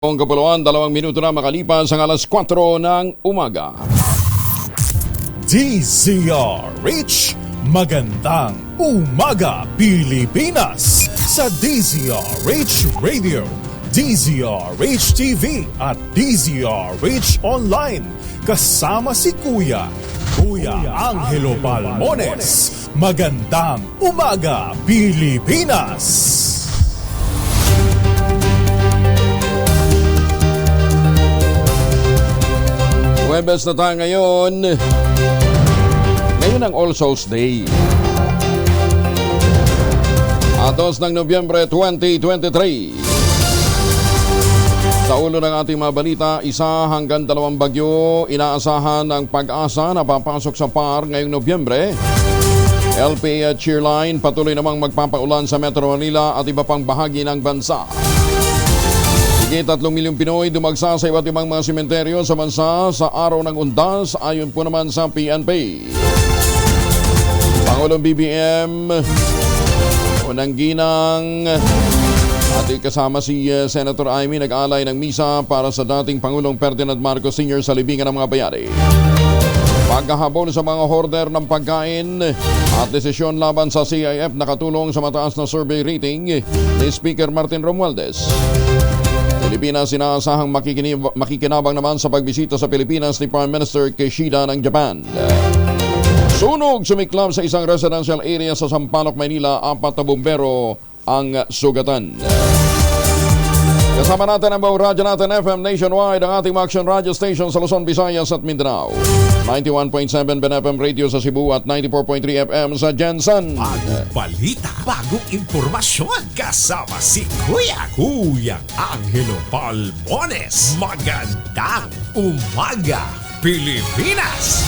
Ang Kapuluan, 2 minuto na makalipas ang alas 4 ng umaga. DZRH, magandang umaga Pilipinas! Sa DZRH Radio, DZRH TV at DZRH Online. Kasama si Kuya Angelo Balmones. Magandang umaga Pilipinas! Huwebes na tayo ngayon. Ngayon ang All Souls Day. Atos ng Nobyembre 2023. Sa ulo ng ating mga balita, 1 hanggang 2 bagyo inaasahan ng Pag-asa na papasok sa PAR ngayong Nobyembre. LPA Cheerline patuloy namang magpapaulan sa Metro Manila at iba pang bahagi ng bansa. Higit 3 milyong Pinoy dumagsa sa iba't ibang mga sementeryo sa bansa sa araw ng Undas ayon po naman sa PNP. Pangulong BBM unang ginang at kasama si Senator Amy nag-alay ng misa para sa dating Pangulong Ferdinand Marcos Sr. sa libingan ng mga bayani. Pagkahabol sa mga hoarder ng pagkain at desisyon laban sa CIF nakatulong sa mataas na survey rating ni Speaker Martin Romualdez. Pilipinas inaasahang makikinabang naman sa pagbisita sa Pilipinas ni Prime Minister Kishida ng Japan. Sunog sumiklab sa isang residential area sa Sampaloc, Maynila. 4 na bumbero ang sugatan. Kasama natin ang buong radyo natin FM nationwide, ang ating action radio station sa Luzon, Visayas at Mindanao. 91.7 BNFM Radio sa Cebu at 94.3 FM sa Jensen. Bagong balita, bagong impormasyon. Kasama si Kuya Angelo Balmones. Magandang umaga, Pilipinas!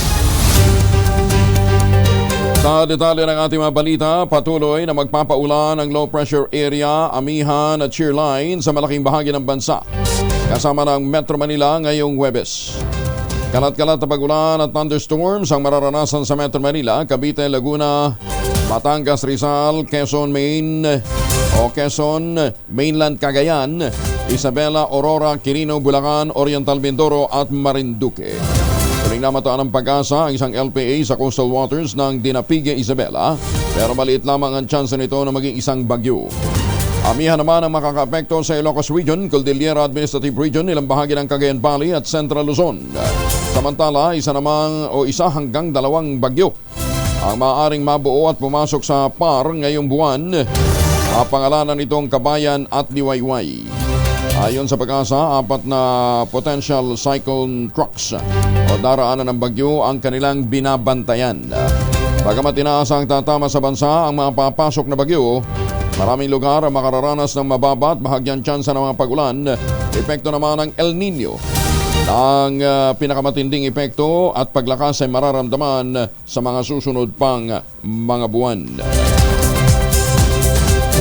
Sa detalye ng ating mga balita, patuloy na magpapaulan ang low pressure area, amihan at shear line sa malaking bahagi ng bansa. Kasama ng Metro Manila ngayong Huwebes. Kalat-kalat na pag-ulan at thunderstorms ang mararanasan sa Metro Manila, Cavite, Laguna, Batangas, Rizal, Quezon, Mainland, Cagayan, Isabela, Aurora, Quirino, Bulacan, Oriental Mindoro at Marinduque. Tuling namataan ng Pag-asa ang isang LPA sa coastal waters ng Dinapigue, Isabela, pero maliit lamang ang tsansa nito na maging isang bagyo. Amihan naman ang makakaapekto sa Ilocos Region, Cordillera Administrative Region, ilang bahagi ng Cagayan Valley at Central Luzon. Samantala, 1 hanggang 2 bagyo ang maaaring mabuo at pumasok sa PAR ngayong buwan. Pangalanan nitong Kabayan at Liwayway. Ayon sa Pag-asa, 4 na potential cyclone trucks o daraanan ng bagyo ang kanilang binabantayan. Bagamat inaasang tatama sa bansa ang mga papasok na bagyo, maraming lugar ang makararanas ng mababa at bahagyang tsansa ng mga pag-ulan. Epekto naman ng El Nino. Ang pinakamatinding epekto at paglakas ay mararamdaman sa mga susunod pang mga buwan.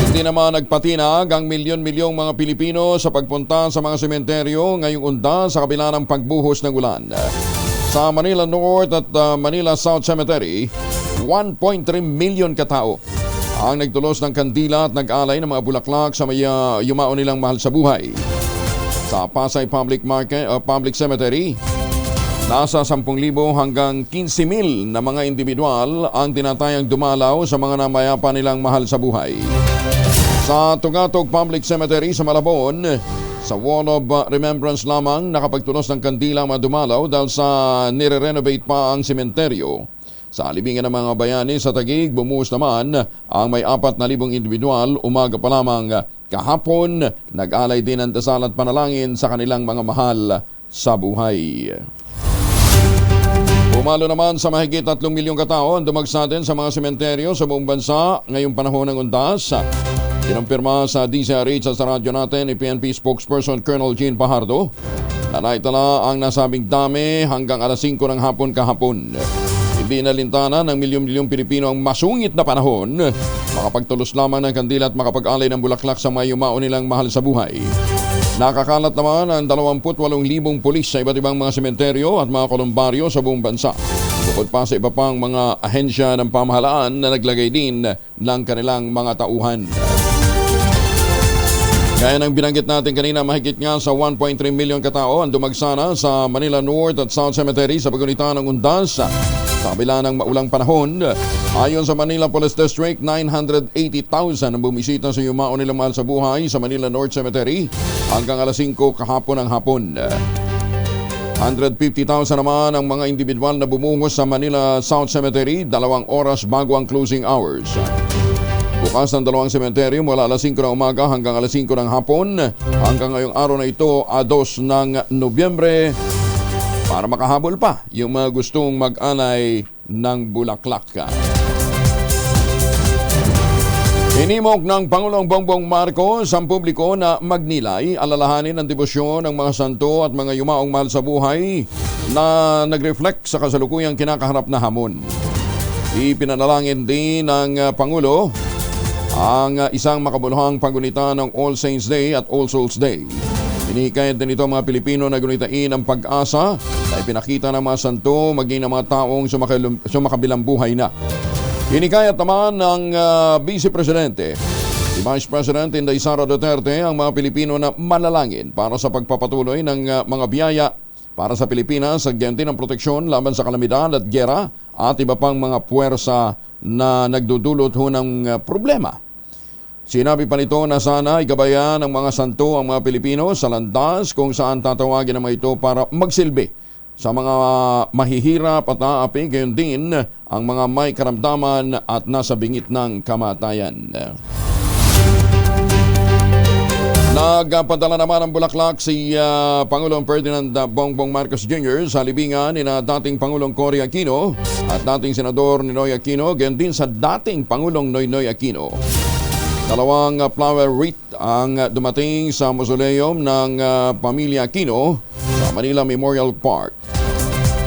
Hindi naman nagpatinag ang milyon-milyong mga Pilipino sa pagpunta sa mga sementeryo ngayong Undas sa kabila ng pagbuhos ng ulan. Sa Manila North at Manila South Cemetery, 1.3 million katao ang nagtulos ng kandila at nag-alay ng mga bulaklak sa may yumao nilang mahal sa buhay. Sa Pasay Public Cemetery, nasa 10,000 hanggang 15,000 na mga individual ang tinatayang dumalaw sa mga namayapa nilang mahal sa buhay. Sa Tugatog Public Cemetery sa Malabon, sa Wall of Remembrance lamang nakapagtulos ng kandila mga dumalaw dahil sa nire-renovate pa ang sementeryo. Sa libingan ng mga bayani sa Taguig, bumuhos naman ang may 4,000 individual. Umaga pa lamang kahapon, nag-alay din ng dasal at panalangin sa kanilang mga mahal sa buhay. Pumalo naman sa mahigit 3 milyong katao ang dumagsa din sa mga sementeryo sa buong bansa ngayong panahon ng Undas. Kinumpirma sa DZRH sa radyo natin ni PNP spokesperson Colonel Jean Pajardo na naitala ang nasabing dami hanggang alas 5 ng hapon kahapon. Hindi nalintana ng milyon-milyong Pilipino ang masungit na panahon, makapagtulos lamang ng kandila at makapag-alay ng bulaklak sa mga yumao nilang mahal sa buhay. Nakakalat naman ang 28,000 pulis sa iba't ibang mga sementeryo at mga kolumbaryo sa buong bansa. Bukod pa sa iba pang mga ahensya ng pamahalaan na naglagay din ng kanilang mga tauhan. Gaya ng binanggit natin kanina, mahigit nga sa 1.3 milyon katao ang dumagsana sa Manila North at South Cemetery sa paggunita ng undas sa kabila ng maulang panahon. Ayon sa Manila Police District, 980,000 ang bumisita sa yumao nilang mahal sa buhay sa Manila North Cemetery hanggang alas 5 kahapon ng hapon. 150,000 naman ang mga individual na bumungos sa Manila South Cemetery 2 oras bago ang closing hours. Bukas ng dalawang sementeryo mula alas 5 ng umaga hanggang alas 5 ng hapon. Hanggang ngayong araw na ito, 2 ng Nobyembre, para makahabol pa yung mga gustong mag-alay ng bulaklak. Inimok ng Pangulong Bongbong Marcos ang publiko na magnilay, alalahanin ang debosyon ng mga santo at mga yumaong mahal sa buhay na nag-reflect sa kasalukuyang kinakaharap na hamon. Ipinanalangin din ng Pangulo ang isang makabuluhang paggunita ng All Saints Day at All Souls Day. Inikayat din ito mga Pilipino na gunitain ang pag-asa na ipinakita ng mga santo maging ng mga taong sumakabilang buhay na. Inikayat naman ng Vice Presidente, si Vice President Inday Sara Duterte, ang mga Pilipino na manalangin para sa pagpapatuloy ng mga biyaya para sa Pilipinas sa genti ng proteksyon laban sa kalamidad at giyera at iba pang mga puwersa na nagdudulot ho ng problema. Sinabi pa nito na sana igabayan ng mga santo ang mga Pilipino sa landas kung saan tatawagin ang mga ito para magsilbi sa mga mahihirap at aapi, gayon din ang mga may karamdaman at nasa bingit ng kamatayan. Nagpadala naman ng bulaklak si Pangulong Ferdinand Bongbong Marcos Jr. sa libingan ni dating Pangulong Cory Aquino at dating Senador Ninoy Aquino, gayon din sa dating Pangulong Noynoy Aquino. 2 flower wreath ang dumating sa mausoleum ng pamilya Aquino sa Manila Memorial Park.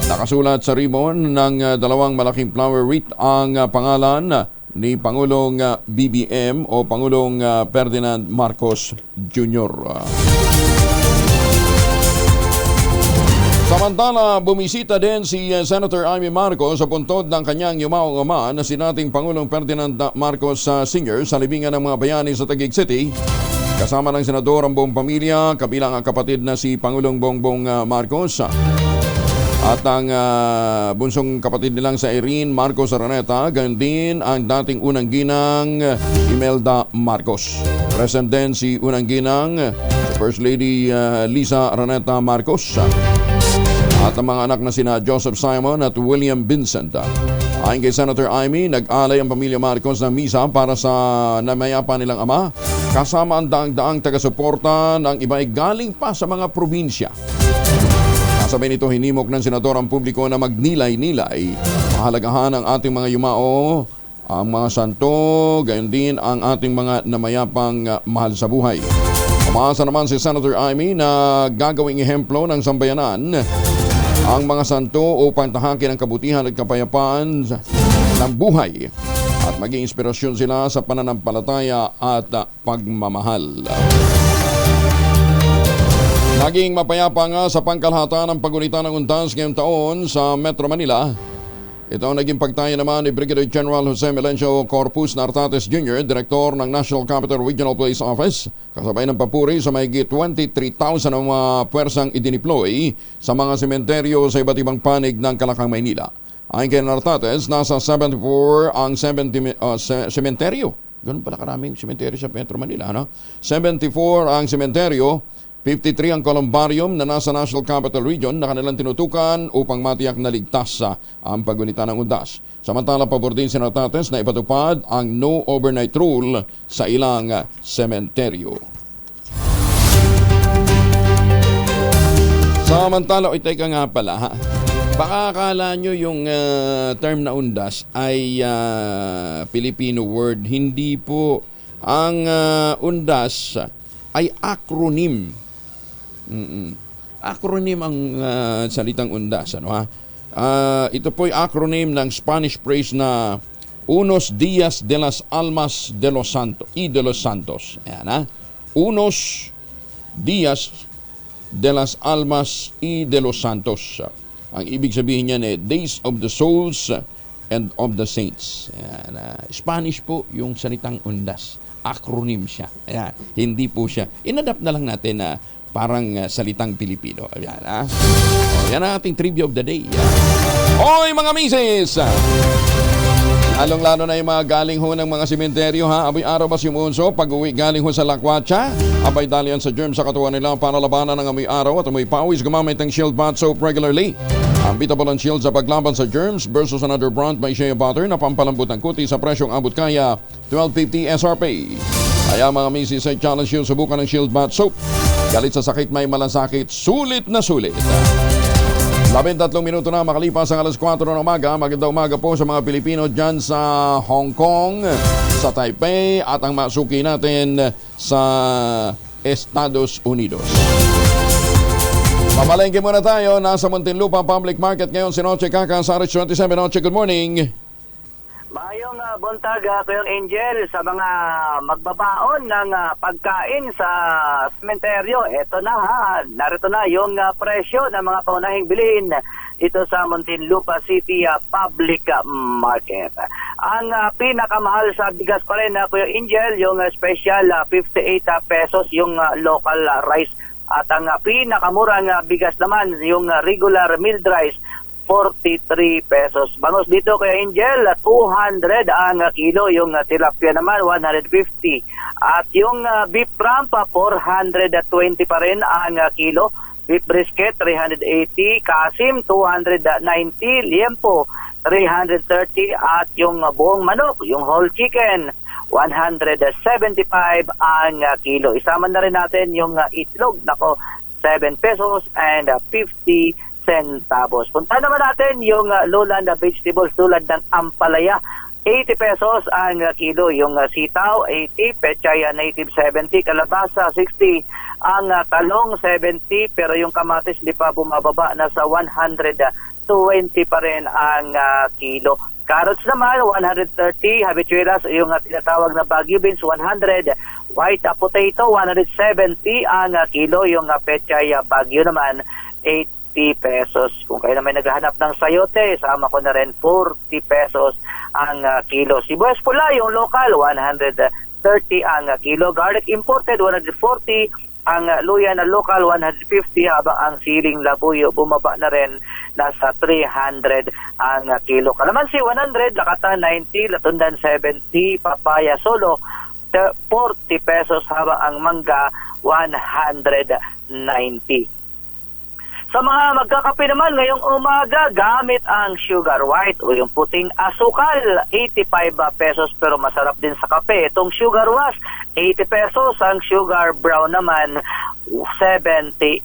Nakasulat sa ribbon ng 2 malaking flower wreath ang pangalan ni Pangulong BBM o Pangulong Ferdinand Marcos Jr. Samantala, bumisita din si Senator Amy Marcos sa puntod ng kanyang yumaong ama na si dating Pangulong Ferdinand Marcos Sr. sa libingan ng mga bayani sa Taguig City. Kasama ng senador ang buong pamilya, kabilang ang kapatid na si Pangulong Bongbong Marcos at ang bunsong kapatid nilang sa Irene Marcos Araneta, gayon din ang dating unang ginang Imelda Marcos. Present din si unang ginang First Lady Lisa Araneta Marcos at ang mga anak na sina Joseph Simon at William Vincent. Ayon kay Senator Amy, nag-alay ang pamilya Marcos ng misa para sa namayapa nilang ama, kasama ang daang-daang taga-suporta ng iba ay galing pa sa mga probinsya. Kasabay nito, hinimok ng senador ang publiko na magnilay-nilay, mahalagahan ang ating mga yumao, ang mga santo, gayon din ang ating mga namayapang mahal sa buhay. Umaasa naman si Senator Amy na gagawing ehemplo ng sambayanan ang mga santo upang tahakin ang kabutihan at kapayapaan ng buhay at maging inspirasyon sila sa pananampalataya at pagmamahal. Naging mapayapa nga sa pangkalahatan ng paggunita ng undas ngayong taon sa Metro Manila. Ito ang naging pagtaya naman ni Brigadier General Jose Melencio Corpus Nartates Jr., Direktor ng National Capital Regional Police Office, kasabay ng papuri sa mahigit 23,000 ng mga puwersang idiniploy sa mga sementeryo sa iba't ibang panig ng Kalakang, Maynila. Ayon kay Nartates, nasa 74 ang sementeryo. Ganun pala karaming sementeryo sa Metro Manila, no? 74 ang sementeryo, 53 ang columbarium na nasa National Capital Region na kanilang tinutukan upang matiyak na ligtas ang paggunita ng undas. Samantala, pabor din si Nartates na ipatupad ang no overnight rule sa ilang sementeryo. Samantala, teka nga pala, baka akala nyo yung term na undas ay Filipino word. Hindi po. Ang undas ay acronym. Acronym ang salitang undas. Ito po ay acronym ng Spanish phrase na Unos Días de las Almas de los Santos y de los Santos. Ayan, Unos Días de las Almas y de los Santos. Ang ibig sabihin niyan Days of the Souls and of the Saints. Ayan, Spanish po yung salitang undas. acronym siya. Ayan, hindi po siya. Inadapt na lang natin na parang salitang Pilipino. Ayan, yan ang ating trivia of the day. Oy mga misis! Lalong-lalo na yung mga galing ho ng mga sementeryo ha. Abay araw ba si Munso pag-uwi galing ho sa lakwatsa? Abay dalian sa germ sa katawan nila para labanan ng amoy araw at amoy pawis gumamit ng Shield Bath Soap regularly. Unbeatable ang Shield sa paglaban sa germs versus another brand may shea butter na pampalambot ng kuti sa presyong abot kaya $12.50 SRP. Kaya mga misis ay challenge Shield subukan ng Shield Bath Soap. Galit sa sakit may malasakit, sulit na sulit. 13 minuto na makalipas ang alas 4 ng umaga. Magandang umaga po sa mga Pilipino dyan sa Hong Kong, sa Taipei at ang masuki natin sa Estados Unidos. Mamalengke muna tayo. Nasa Muntinlupa Public Market ngayon si Noche Kaka sa RH27. Noche, good morning. Mayong buntag, Kuyang Angel, sa mga magbabaon ng pagkain sa sementeryo. Ito na ha, narito na yung presyo ng mga paunahing bilhin dito sa Muntinlupa City Public Market. Ang pinakamahal sa bigas pa rin, Kuyang Angel, yung special 58 pesos yung local rice. At ang pinakamurang bigas naman, yung regular milled rice, 43 pesos. Bangos dito kay Angel, 200 ang kilo. Yung tilapia naman, 150. At yung beef rump, 420 pa rin ang kilo. Beef brisket, 380. Kasim, 290. Liempo, 330. At yung buong manok, yung whole chicken, 175 ang kilo. Isama na rin natin yung itlog. Nako, 7 pesos and 50 centavos. Punta naman natin yung lowland vegetables tulad ng ampalaya. 80 pesos ang kilo. Yung sitaw, 80. Pechay native, 70. Kalabasa, 60. Ang talong, 70. Pero yung kamatis, di pa bumababa. Nasa 120 pa rin ang kilo. Carrots naman, 130. Habichuelas, yung tinatawag na Baguio beans, 100. White potato, 170 ang kilo. Yung pechay Baguio naman, 80 pesos. Kung kayo na may naghahanap ng sayote, sama ko na rin 40 pesos ang kilo. Sibuyas pula, yung local, 130 ang kilo. Garlic imported, 140. Ang luya na local, 150. Habang ang siling labuyo, bumaba na rin, nasa 300 ang kilo. Kalamansi, 100. Lakatan, 90. Latundan, 70. Papaya solo, 40 pesos. Habang ang mangga, 190. Sa mga magkakape naman ngayong umaga, gamit ang sugar white o yung puting asukal, 85 pesos pero masarap din sa kape. Itong sugar wash, 80 pesos. Ang sugar brown naman, 78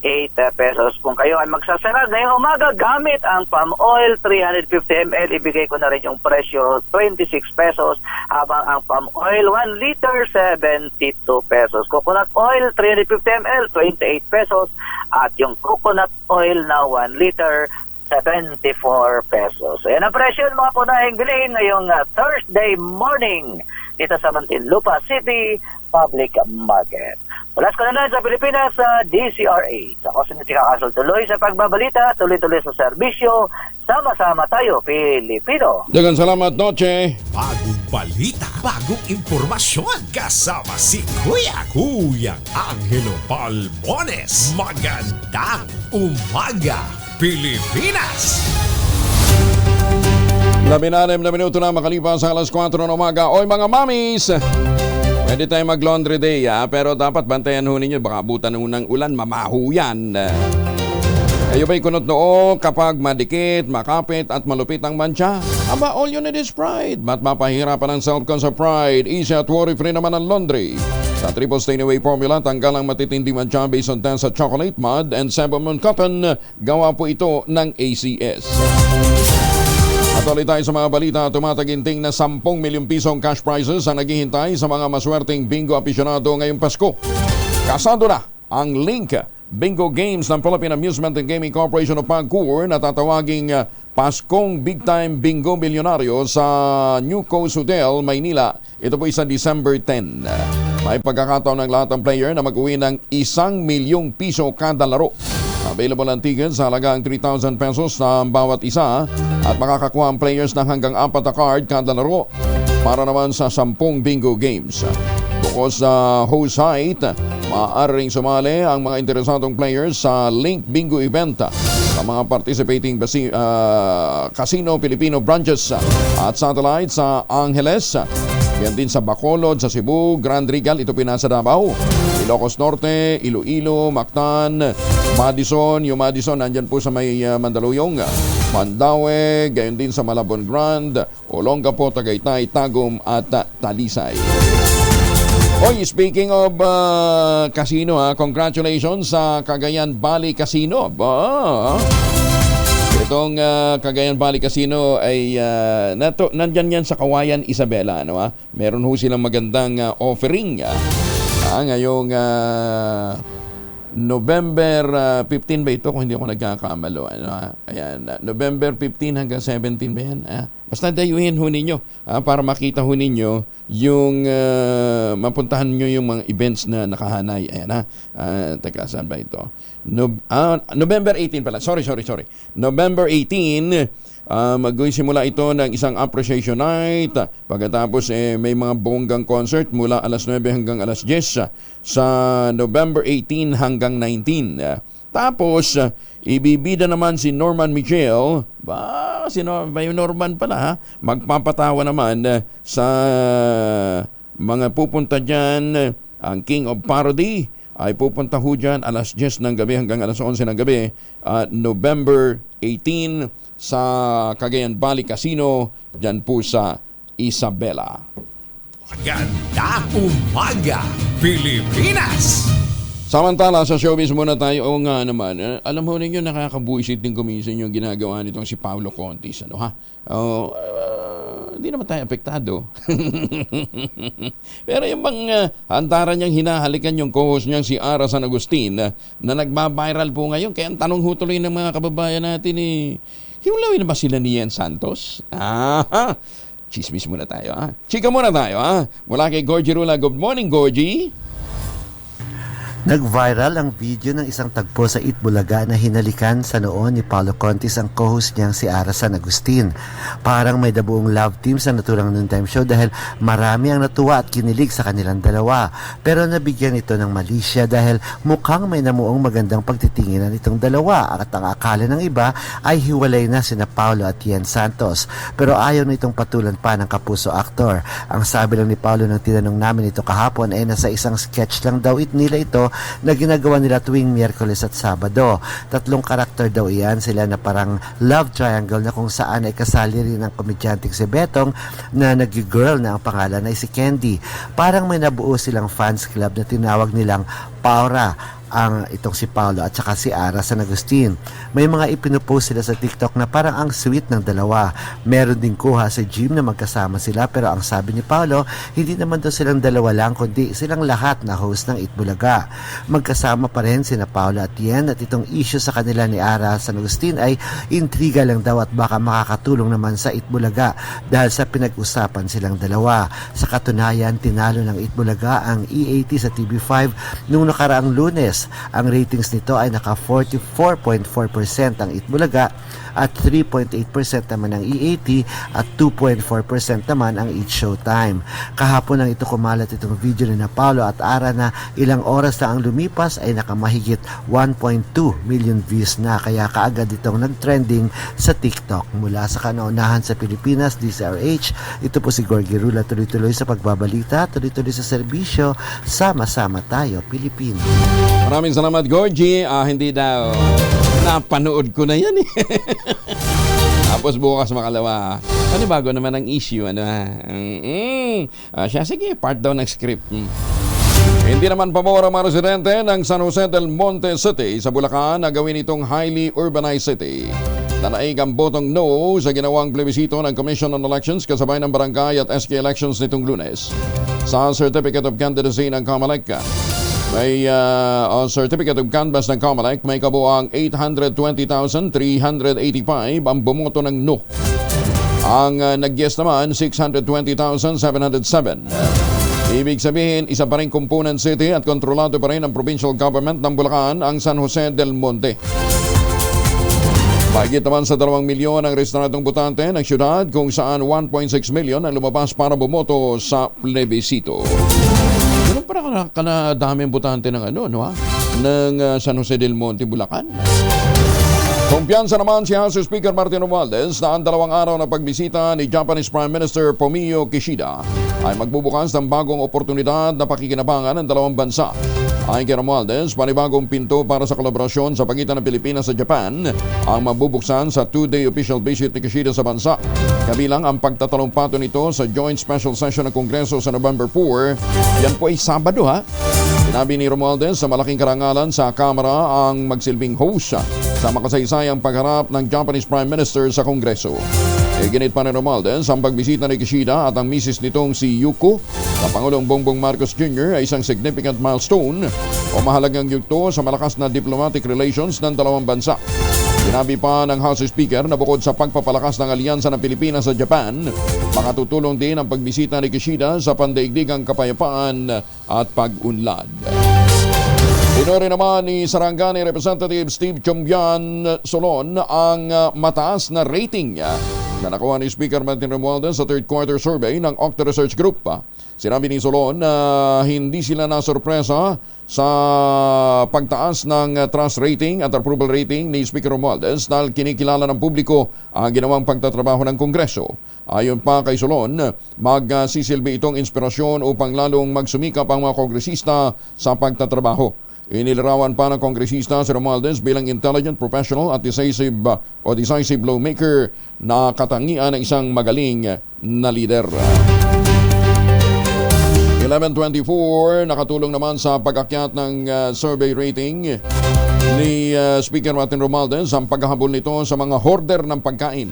pesos. Kung kayo ay magsasarag ngayong umaga, gamit ang palm oil, 350 ml, ibigay ko na rin yung presyo, 26 pesos. Habang ang palm oil, 1 liter, 72 pesos. Coconut oil, 350 ml, 28 pesos. At yung coconut oil na 1 liter, 74 pesos. So yan ang presyo ng mga punahing bilhin ngayong Thursday morning dito sa Muntinlupa City Public Market. Ulas ko na lang sa Pilipinas sa DCRA. Sa Kosiniti Kakasol tuloy sa pagbabalita, tuloy-tuloy sa serbisyo. Sama-sama tayo, Pilipino. Dagan salamat, Noche. Bagong balita, bagong impormasyon. Kasama si Kuyang Angelo Palmones. Magandang umaga, Pilipinas! 16 na minuto na makalipas sa alas 4 ng umaga. Oy mga mamis! Pwede tayo mag-laundry day pero dapat bantayan ho ninyo. Baka abutan ng ulan, mamaho yan. Kayo ba'y kunot noo kapag madikit, makapit at malupit ang mancha? Aba, all you need is Pride. Ba't mapahirapan ang self-con sa Pride? Easy at worry-free naman ang laundry. Sa Triple Stain Away formula, tanggal ang matitindi mancha based on sa chocolate, mud, and Sebamon cotton. Gawa po ito ng ACS. At ulit tayo sa mga balita, tumataginting na 10 milyong pisong cash prizes ang naghihintay sa mga maswerteng bingo aficionado ngayong Pasko. Kasado na ang Link Bingo Games ng Philippine Amusement and Gaming Corporation of PAGCOR na tatawaging Paskong Big Time Bingo Milyonaryo sa New Coast Hotel, Maynila. Ito po sa December 10. May pagkakataon ng lahat ng player na mag-uwi ng 1 milyong piso kada laro. Available ang tickets sa halagang 3,000 pesos na bawat isa at makakakuha ang players ng hanggang 4 na card kada laro para naman sa 10 bingo games. Bukod sa host site, maaaring sumali ang mga interesadong players sa Link Bingo event sa mga participating casino Filipino branches at satellite sa Angeles. Yan din sa Bacolod, sa Cebu, Grand Regal, ito pinasa Davao, Ilocos Norte, Iloilo, Mactan, Madison, yung Madison nandyan po sa may Mandaluyong, Mandaue, gayon din sa Malabon Grand, Olongapo, Tagaytay, Tagum at Talisay. Oy, speaking of casino, congratulations sa Cagayan Valley Casino. Itong Cagayan Valley Casino ay nandyan yan sa Kawayan, Isabela. Meron ho silang magandang offering ngayong November 15 ba ito kung hindi ako nagkakamalo. Ayan, November 15 hanggang 17 ba yan? Basta dayuhin ho ninyo para makita ho ninyo yung mapuntahan nyo yung mga events na nakahanay. Ayan teka, saan ba ito? November 18 pala. Sorry. November 18, magsisimula ito ng isang appreciation night. Pagkatapos may mga bonggang concert mula alas 9 hanggang alas 10 sa November 18 hanggang 19. Tapos, ibibida naman si Norman Michel. Yung Norman pala, magpapatawa naman sa mga pupunta dyan. Ang King of Parody ay pupunta ho dyan alas 10 ng gabi hanggang alas 11 ng gabi. November 18 sa Cagayan Valley Casino, dyan po sa Isabela. Magandang umaga, Pilipinas! Samantala, sa showbiz muna tayo. Oo nga naman, alam mo ninyo, nakakabuisit din kuminsan yung ginagawa nitong si Paulo Contis. Hindi naman tayo apektado. Pero yung bang hantaran niyang hinahalikan yung co-host niyang si Ara San Agustin na nagbabiral po ngayon. Kaya ang tanong ho tuloy ng mga kababayan natin hiwalawin na ba sila ni Ian Santos? Chismis muna tayo. Chika muna tayo. Mula kay Gorgie Rula. Good morning, Gorgie. Nag-viral ang video ng isang tagpo sa Itbulaga na hinalikan sa noon ni Paulo Contis ang co-host niyang si Ara San Agustin. Parang may dabuong love team sa naturang noontime show dahil marami ang natuwa at kinilig sa kanilang dalawa. Pero nabigyan ito ng mali siya dahil mukhang may namuong magandang pagtitinginan itong dalawa at ang akala ng iba ay hiwalay na sina Paulo at Ian Santos. Pero ayaw na itong patulan pa ng kapuso aktor. Ang sabi lang ni Paulo nang tinanong namin ito kahapon ay nasa isang sketch lang daw nila ito na ginagawa nila tuwing Miyerkules at Sabado. 3 karakter daw iyan sila na parang love triangle na kung saan ay kasali rin ang komedyanteng si Betong na nag-girl na ang pangalan ay si Candy. Parang may nabuo silang fans club na tinawag nilang Paura ang itong si Paulo at saka si Ara San Agustin. May mga ipinupost sila sa TikTok na parang ang sweet ng dalawa. Meron din kuha sa gym na magkasama sila pero ang sabi ni Paulo, hindi naman daw silang dalawa lang kundi silang lahat na host ng Itbulaga. Magkasama pa rin sina Paulo at Ian at itong issue sa kanila ni Ara San Agustin ay intriga lang daw at baka makakatulong naman sa Itbulaga dahil sa pinag-usapan silang dalawa. Sa katunayan, tinalo ng Itbulaga ang EAT sa TV5 noong nakaraang Lunes. Ang ratings nito ay naka 44.4% ang Itbulaga at 3.8% naman ang EAT at 2.4% naman ang It's Showtime. Kahapon lang ito kumalat itong video ni Paulo at Ara na ilang oras na ang lumipas ay nakamahigit 1.2 million views na kaya kaagad itong nag-trending sa TikTok. Mula sa kanaunahan sa Pilipinas, DZRH, ito po si Gorgie Rula, tuloy-tuloy sa pagbabalita, tuloy-tuloy sa serbisyo, sama-sama tayo, Pilipino. Maraming salamat, Gorgie. Hindi daw. Napanood ko na yan Tapos bukas makalawa. Bago naman ang issue. Siya, sige, part daw ng script. Hindi naman pabor ang mga residente ng San Jose del Monte City sa Bulacan na gawin itong highly urbanized city. Nanaig ang botong no sa ginawang plebisito ng Commission on Elections kasabay ng barangay at SK elections nitong Lunes. Sa Certificate of Candidacy ng COMELEC, may Certificate of Canvass ng COMELEC, may kabuang 820,385 ang bumoto ng no. Ang nag-yes naman, 620,707. Ibig sabihin, isa pa rin component city at kontrolado pa rin ang provincial government ng Bulacan, ang San Jose del Monte. Mahigit naman sa 2 milyon ang rehistradong botante ng syudad kung saan 1.6 milyon ang lumabas para bumoto sa plebisito. para kanadaming butante ng ng San Jose del Monte, Bulacan. Kumpiyansa naman si House Speaker Martin Romualdez na ang 2 araw na pagbisita ni Japanese Prime Minister Fumio Kishida ay magbubukas ng bagong oportunidad na pakikinabangan ng dalawang bansa. Ayon kay Romualdez, panibagong pinto para sa kolaborasyon sa pagitan ng Pilipinas at Japan ang mabubuksan sa 2-day official visit ni Kishida sa bansa. Kabilang ang pagtatalumpato nito sa Joint Special Session ng Kongreso sa November 4. Yan po ay Sabado Sinabi ni Romualdez sa malaking karangalan sa Kamara ang magsilbing host sa makasaysayang pagharap ng Japanese Prime Minister sa Kongreso. Iginit pa ni Romualdez ang pagbisita ni Kishida at ang misis nitong si Yuko sa Pangulong Bongbong Marcos Jr. ay isang significant milestone o mahalagang yugto sa malakas na diplomatic relations ng dalawang bansa. Sinabi pa ng House Speaker na bukod sa pagpapalakas ng alyansa ng Pilipinas sa Japan, makatutulong din ang pagbisita ni Kishida sa pandaigdigang kapayapaan at pag-unlad. Pinuri naman ni Sarangani Representative Steve Chombian Solon ang mataas na rating na nakuha ni Speaker Martin Romualdez sa third quarter survey ng Octa Research Group. Sinabi ni Solon na hindi sila nasurpresa sa pagtaas ng trust rating at approval rating ni Speaker Romualdez dahil kinikilala ng publiko ang ginawang pagtatrabaho ng Kongreso. Ayon pa kay Solon, magsisilbi itong inspirasyon upang lalong magsumikap ang mga kongresista sa pagtatrabaho. Inilarawan pa ng kongresista si Romualdez bilang intelligent, professional at decisive lawmaker na katangian ng isang magaling na lider. 11:24, nakatulong naman sa pag-akyat ng survey rating ni Speaker Martin Romualdez ang paghahabol nito sa mga hoarder ng pagkain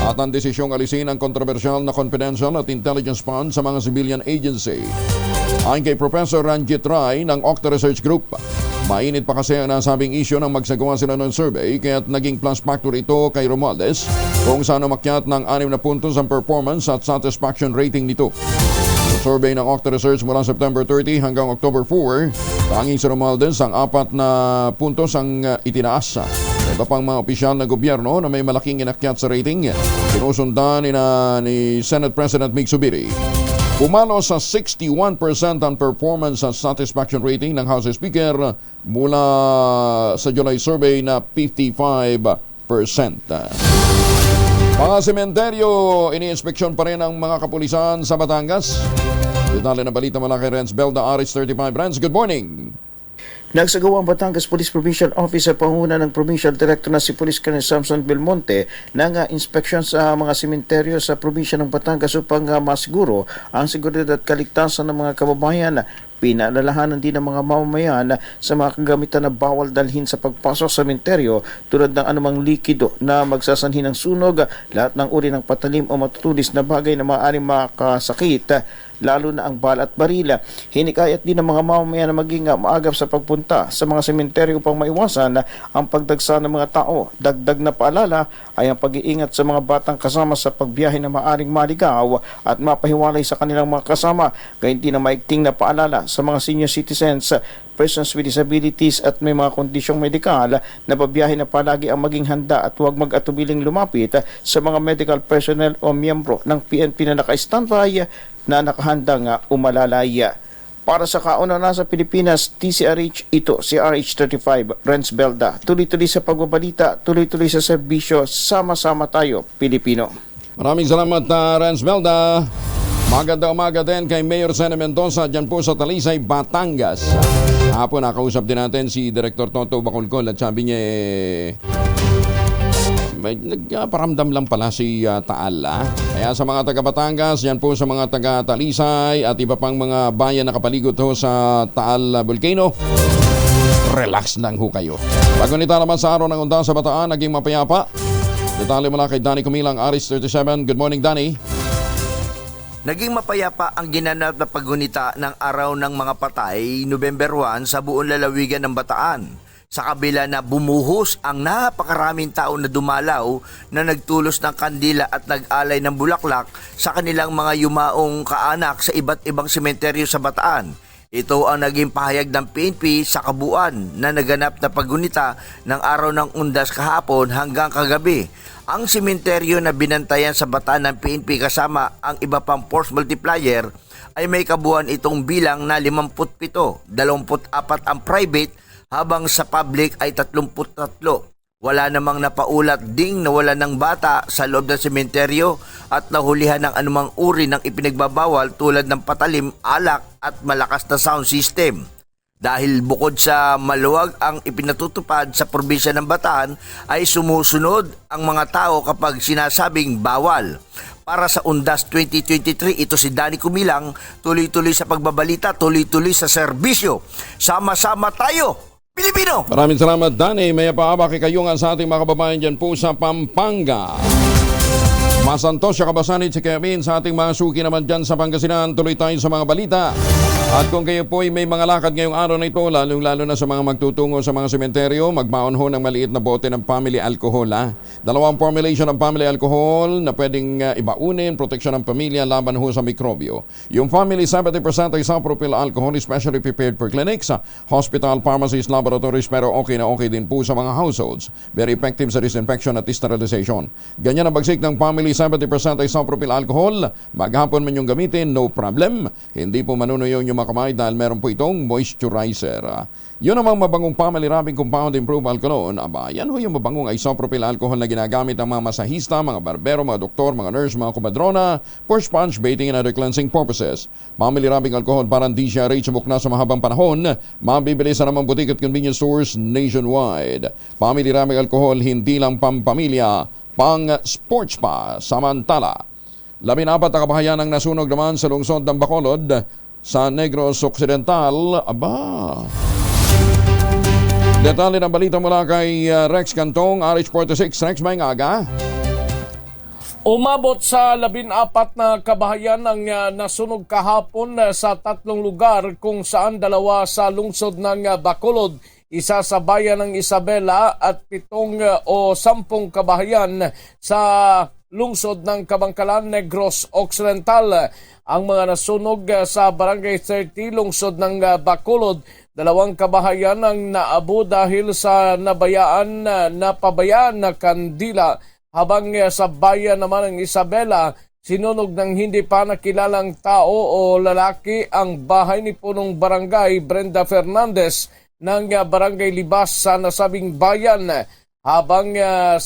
at ang desisyong alisin ang kontrobersyal na confidential at intelligence fund sa mga civilian agency. Ayon kay Professor Ranjit Rai ng Octa Research Group, mainit pa kasi ang nasabing issue nang magsagawa sila ng survey kaya't naging plus factor ito kay Romualdez kung saan umakyat ng 6 na puntos ang performance at satisfaction rating nito. Sa survey ng Octa Research mula September 30 hanggang October 4, tanging si Romualdez ang 4 na puntos ang itinaas. Iba pang mga opisyal na gobyerno na may malaking inakyat sa rating, sinusundan ni Senate President Mig Zubiri. Pumalo sa 61% ang performance at satisfaction rating ng House Speaker mula sa July survey na 55%. Mga sementeryo, ini-inspeksyon pa rin ang mga kapulisan sa Batangas. Detalye na balita mula kay Renz Belda, RH35. Renz, good morning. Nagsagawa ang Batangas Police Provincial Office sa panguna ng Provincial Director na si Police Colonel Samson Belmonte ng inspeksyon sa mga sementeryo sa probinsya ng Batangas upang masiguro ang seguridad at kaligtasan ng mga kababayan. Pinaalalahanan din ng mga mamamayan sa mga kagamitan na bawal dalhin sa pagpasok sa sementeryo tulad ng anumang likido na magsasanhi ng sunog, lahat ng uri ng patalim o matutulis na bagay na maaaring makasakit, lalo na ang bala at barila. Hinikayat din ng mga mamamayan na maging maagap sa pagpunta sa mga sementeryo upang maiwasan ang pagdagsa ng mga tao. Dagdag na paalala ay ang pag-iingat sa mga batang kasama sa pagbiyahe na maaaring maligaw at mapahiwalay sa kanilang mga kasama. Gayun din na maigting na paalala sa mga senior citizens, persons with disabilities at may mga kondisyong medikal na babiyahe na palagi ang maging handa at huwag mag-atubiling lumapit sa mga medical personnel o miyembro ng PNP na naka-standby na nakahandang umalalay. Para sa kauna sa Pilipinas, TCRH, ito si RH35, Renz Belda. Tuloy-tuloy sa pagbabalita, tuloy-tuloy sa serbisyo, sama-sama tayo, Pilipino. Maraming salamat, Renz Belda. Maganda umaga din kay Mayor Sena Mendoza dyan po sa Talisay, Batangas. Hapon nakausap din natin si Director Toto Bacolcol at sabi niya may nagparamdam lang pala si Taal. Kaya sa mga taga Batangas, yan po sa mga taga Talisay at iba pang mga bayan na kapaligot ho sa Taal Volcano, relax lang ho kayo. Pagunita naman sa araw ng undas sa Bataan, naging mapayapa. Detalye mula kay Danny Kumilang, RH37. Good morning, Danny. Naging mapayapa ang ginanap na paggunita ng Araw ng Mga Patay, November 1 sa buong lalawigan ng Bataan. Sa kabila na bumuhos ang napakaraming tao na dumalaw na nagtulos ng kandila at nag-alay ng bulaklak sa kanilang mga yumaong kaanak sa iba't ibang sementeryo sa Bataan. Ito ang naging pahayag ng PNP sa kabuuan na naganap na paggunita ng araw ng Undas kahapon hanggang kagabi. Ang sementeryo na binantayan sa bataan ng PNP kasama ang iba pang force multiplier ay may kabuuan itong bilang na 57, 24 ang private habang sa public ay 33. Wala namang napaulat ding nawala ng bata sa loob ng sementeryo at nahulihan ng anumang uri ng ipinagbabawal tulad ng patalim, alak at malakas na sound system. Dahil bukod sa maluwag ang ipinatutupad sa probinsya ng Bataan ay sumusunod ang mga tao kapag sinasabing bawal. Para sa Undas 2023, ito si Danny Kumilang, tuloy-tuloy sa pagbabalita, tuloy-tuloy sa serbisyo. Sama-sama tayo! Pilipino! Maraming salamat, Danny. May paabaki kayong sa ating mga kababayan dyan po sa Pampanga. Masantos siya kabasanit si Kevin sa ating mga suki naman dyan sa Pangasinan. Tuloy tayo sa mga balita. At kung kayo po ay may mga lakad ngayong araw na ito, lalong-lalo na sa mga magtutungo sa mga sementeryo, magbaon ho ng maliit na bote ng family alcohol. Dalawang formulation ng family alcohol na pwedeng ibaunin, proteksyon ng pamilya laban ho sa mikrobyo. Yung family 70% ay isopropyl alcohol, especially prepared for clinics, hospital, pharmacies, laboratories, pero okay na okay din po sa mga households. Very effective sa disinfection at sterilization. Ganyan ang bagsik ng family 70% ay isopropyl alcohol. Maghapon man yung gamitin, no problem. Hindi po manunuyo yung makamay dahil meron po itong moisturizer. Yun namang mabangong family rubbing compound improved alcohol. Aba, yan ho yung mabangong isopropyl alcohol na ginagamit ng mga masahista, mga barbero, mga doktor, mga nurse, mga kumadrona for sponge bathing and other cleansing purposes. Family rubbing alcohol parang di siya reachable na sa mahabang panahon. Mabibili sa namang butik at convenience stores nationwide. Family rubbing alcohol hindi lang pampamilya, pang sports pa. Samantala, 14 na kabahayan ang nasunog naman sa lungsod ng Bacolod sa Negros Occidental. Aba, detalye ng balita mula kay Rex Cantong, RH46. Rex, may ngaga. Umabot sa 14 na kabahayan ang nasunog kahapon sa 3 lugar kung saan 2 sa lungsod ng Bacolod, isa sa bayan ng Isabela at 7 o 10 kabahayan sa lungsod ng Kabangkalan, Negros Occidental. Ang mga nasunog sa Barangay 30, lungsod ng Bacolod, 2 kabahayan ang naabo dahil sa napabayaan na kandila, habang sa bayan naman ng Isabela, sinunog ng hindi pa nakilalang tao o lalaki ang bahay ni punong barangay Brenda Fernandez ng Barangay Libas sa nasabing bayan, habang 10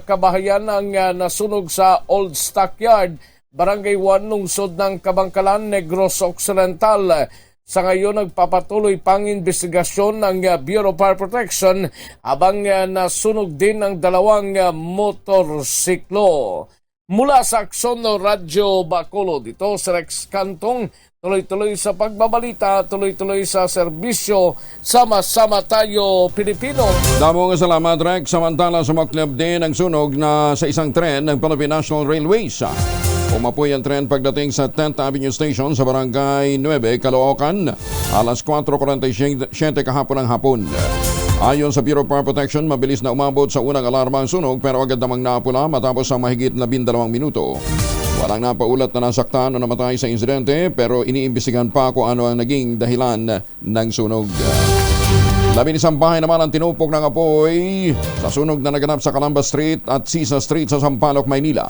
kabahayan ang nasunog sa Old Stockyard, Barangay 1, lungsod ng Kabangkalan, Negros Occidental. Sa ngayon, nagpapatuloy pang investigasyon ng Bureau of Fire Protection habang nasunog din ang 2 motorsiklo. Mula sa Akson Radyo Bacolod, ito si Rex Cantong, tuloy-tuloy sa pagbabalita, tuloy-tuloy sa serbisyo, sama-sama tayo Pilipino. Damong salamat, Rex. Samantala, sumaklab din ang sunog na sa isang tren ng Philippine National Railways. Umapoy ang tren pagdating sa 10th Avenue Station sa Barangay 9, Caloocan, alas 4:47 kahapon ng hapon. Ayon sa Bureau of Fire Protection, mabilis na umabot sa unang alarma ang sunog pero agad namang napula matapos ang mahigit 12 minuto. Walang napaulat na nasaktan o namatay sa insidente pero iniimbestigahan pa kung ano ang naging dahilan ng sunog. 11 bahay naman ang tinupok ng apoy sa sunog na naganap sa Calamba Street at Sisa Street sa Sampaloc, Maynila.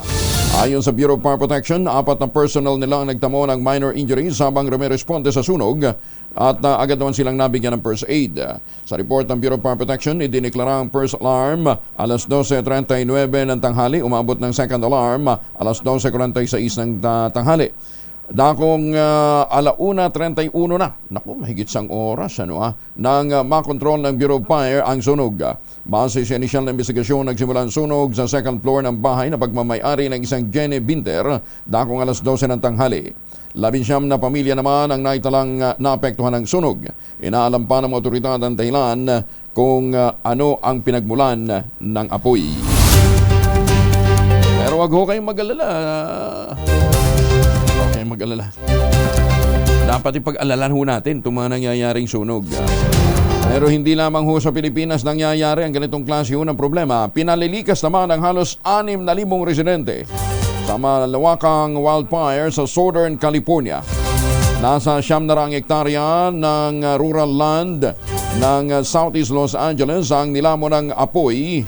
Ayon sa Bureau of Fire Protection, 4 na personnel nila ang nagtamo ng minor injuries habang rumiresponde sa sunog at agad naman silang nabigyan ng first aid. Sa report ng Bureau of Fire Protection, idineklara ang first alarm alas 12:39 ng tanghali, umabot ng second alarm alas 12:46 ng tanghali. Dakong 1:31 na. Naku, mahigit sang oras nang makontrol ng Bureau of Fire ang sunog. Base sa initial na investigasyon, nagsimula ang sunog sa second floor ng bahay na pagmamayari ng isang Jenny Binter, dakong alas 12 ng tanghali. 19 na pamilya naman ang naitalang naapektuhan ng sunog. Inaalam pa ng otoridad ang dahilan kung ano ang pinagmulan ng apoy. Pero wag ho kayong mag-alala. Mag-alala. Dapat ipag-alalan ho natin itong mga nangyayaring sunog. Pero hindi lamang ho sa Pilipinas nangyayari ang ganitong klase ho ng problema. Pinalilikas naman ang halos 6,000 residente sa malawakang wildfire sa Southern California. Nasa 900 hektarya ng rural land ng Southeast Los Angeles ang nilamon ng apoy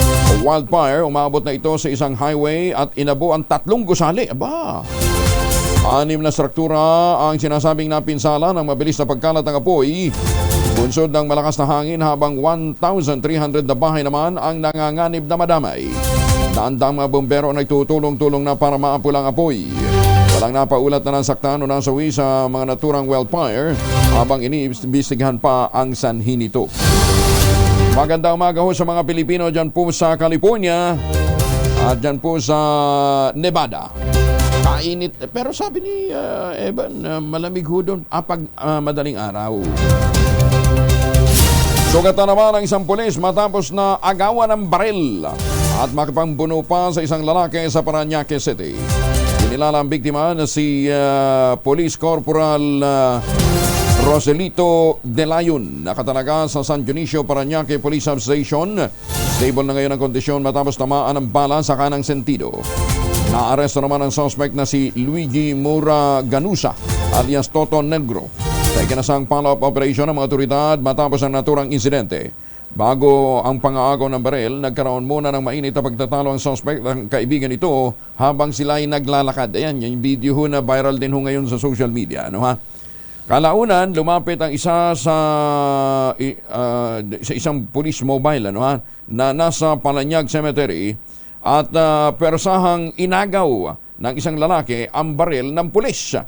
o wildfire. Umabot na ito sa isang highway at inabo ang 3 gusali. Aba! 6 na struktura ang sinasabing napinsala ng mabilis na pagkalat ng apoy. Bunsod ng malakas na hangin habang 1,300 na bahay naman ang nanganganib na madamay. Daandang mga bombero nagtutulong-tulong na para maapulang apoy. Walang napaulat na nasaktan o nasawi sa mga naturang wildfire habang iniimbestigahan pa ang sanhi nito. Magandang umaga ho sa mga Pilipino dyan po sa California at dyan po sa Nevada. Kainit, pero sabi ni Evan, malamig ho doon pag madaling araw. Sugatan naman ang isang pulis matapos na agawan ng baril at makipangbuno pa sa isang lalaki sa Parañaque City. Kinilala ang biktima na si Police Corporal Roselito De Leon, nakatalaga sa San Dionisio, Parañaque Police Substation. Stable na ngayon ang kondisyon matapos tamaan ng bala sa kanang sentido. Naaresto naman ang suspect na si Luigi Mora Ganusa alias Toto Negro. Sa ikinasang follow-up operation ng mga otoridad matapos ang naturang insidente. Bago ang pang-aagaw ng baril, nagkaroon muna ng mainit na pagtatalo ang suspect ng kaibigan ito habang sila ay naglalakad. Ayan, yung video ho na viral din ho ngayon sa social media. Ano ha? Kalaunan, lumapit ang isa sa isang police mobile na nasa Palanyag Cemetery at persahang inagaw ng isang lalaki ang baril ng pulis.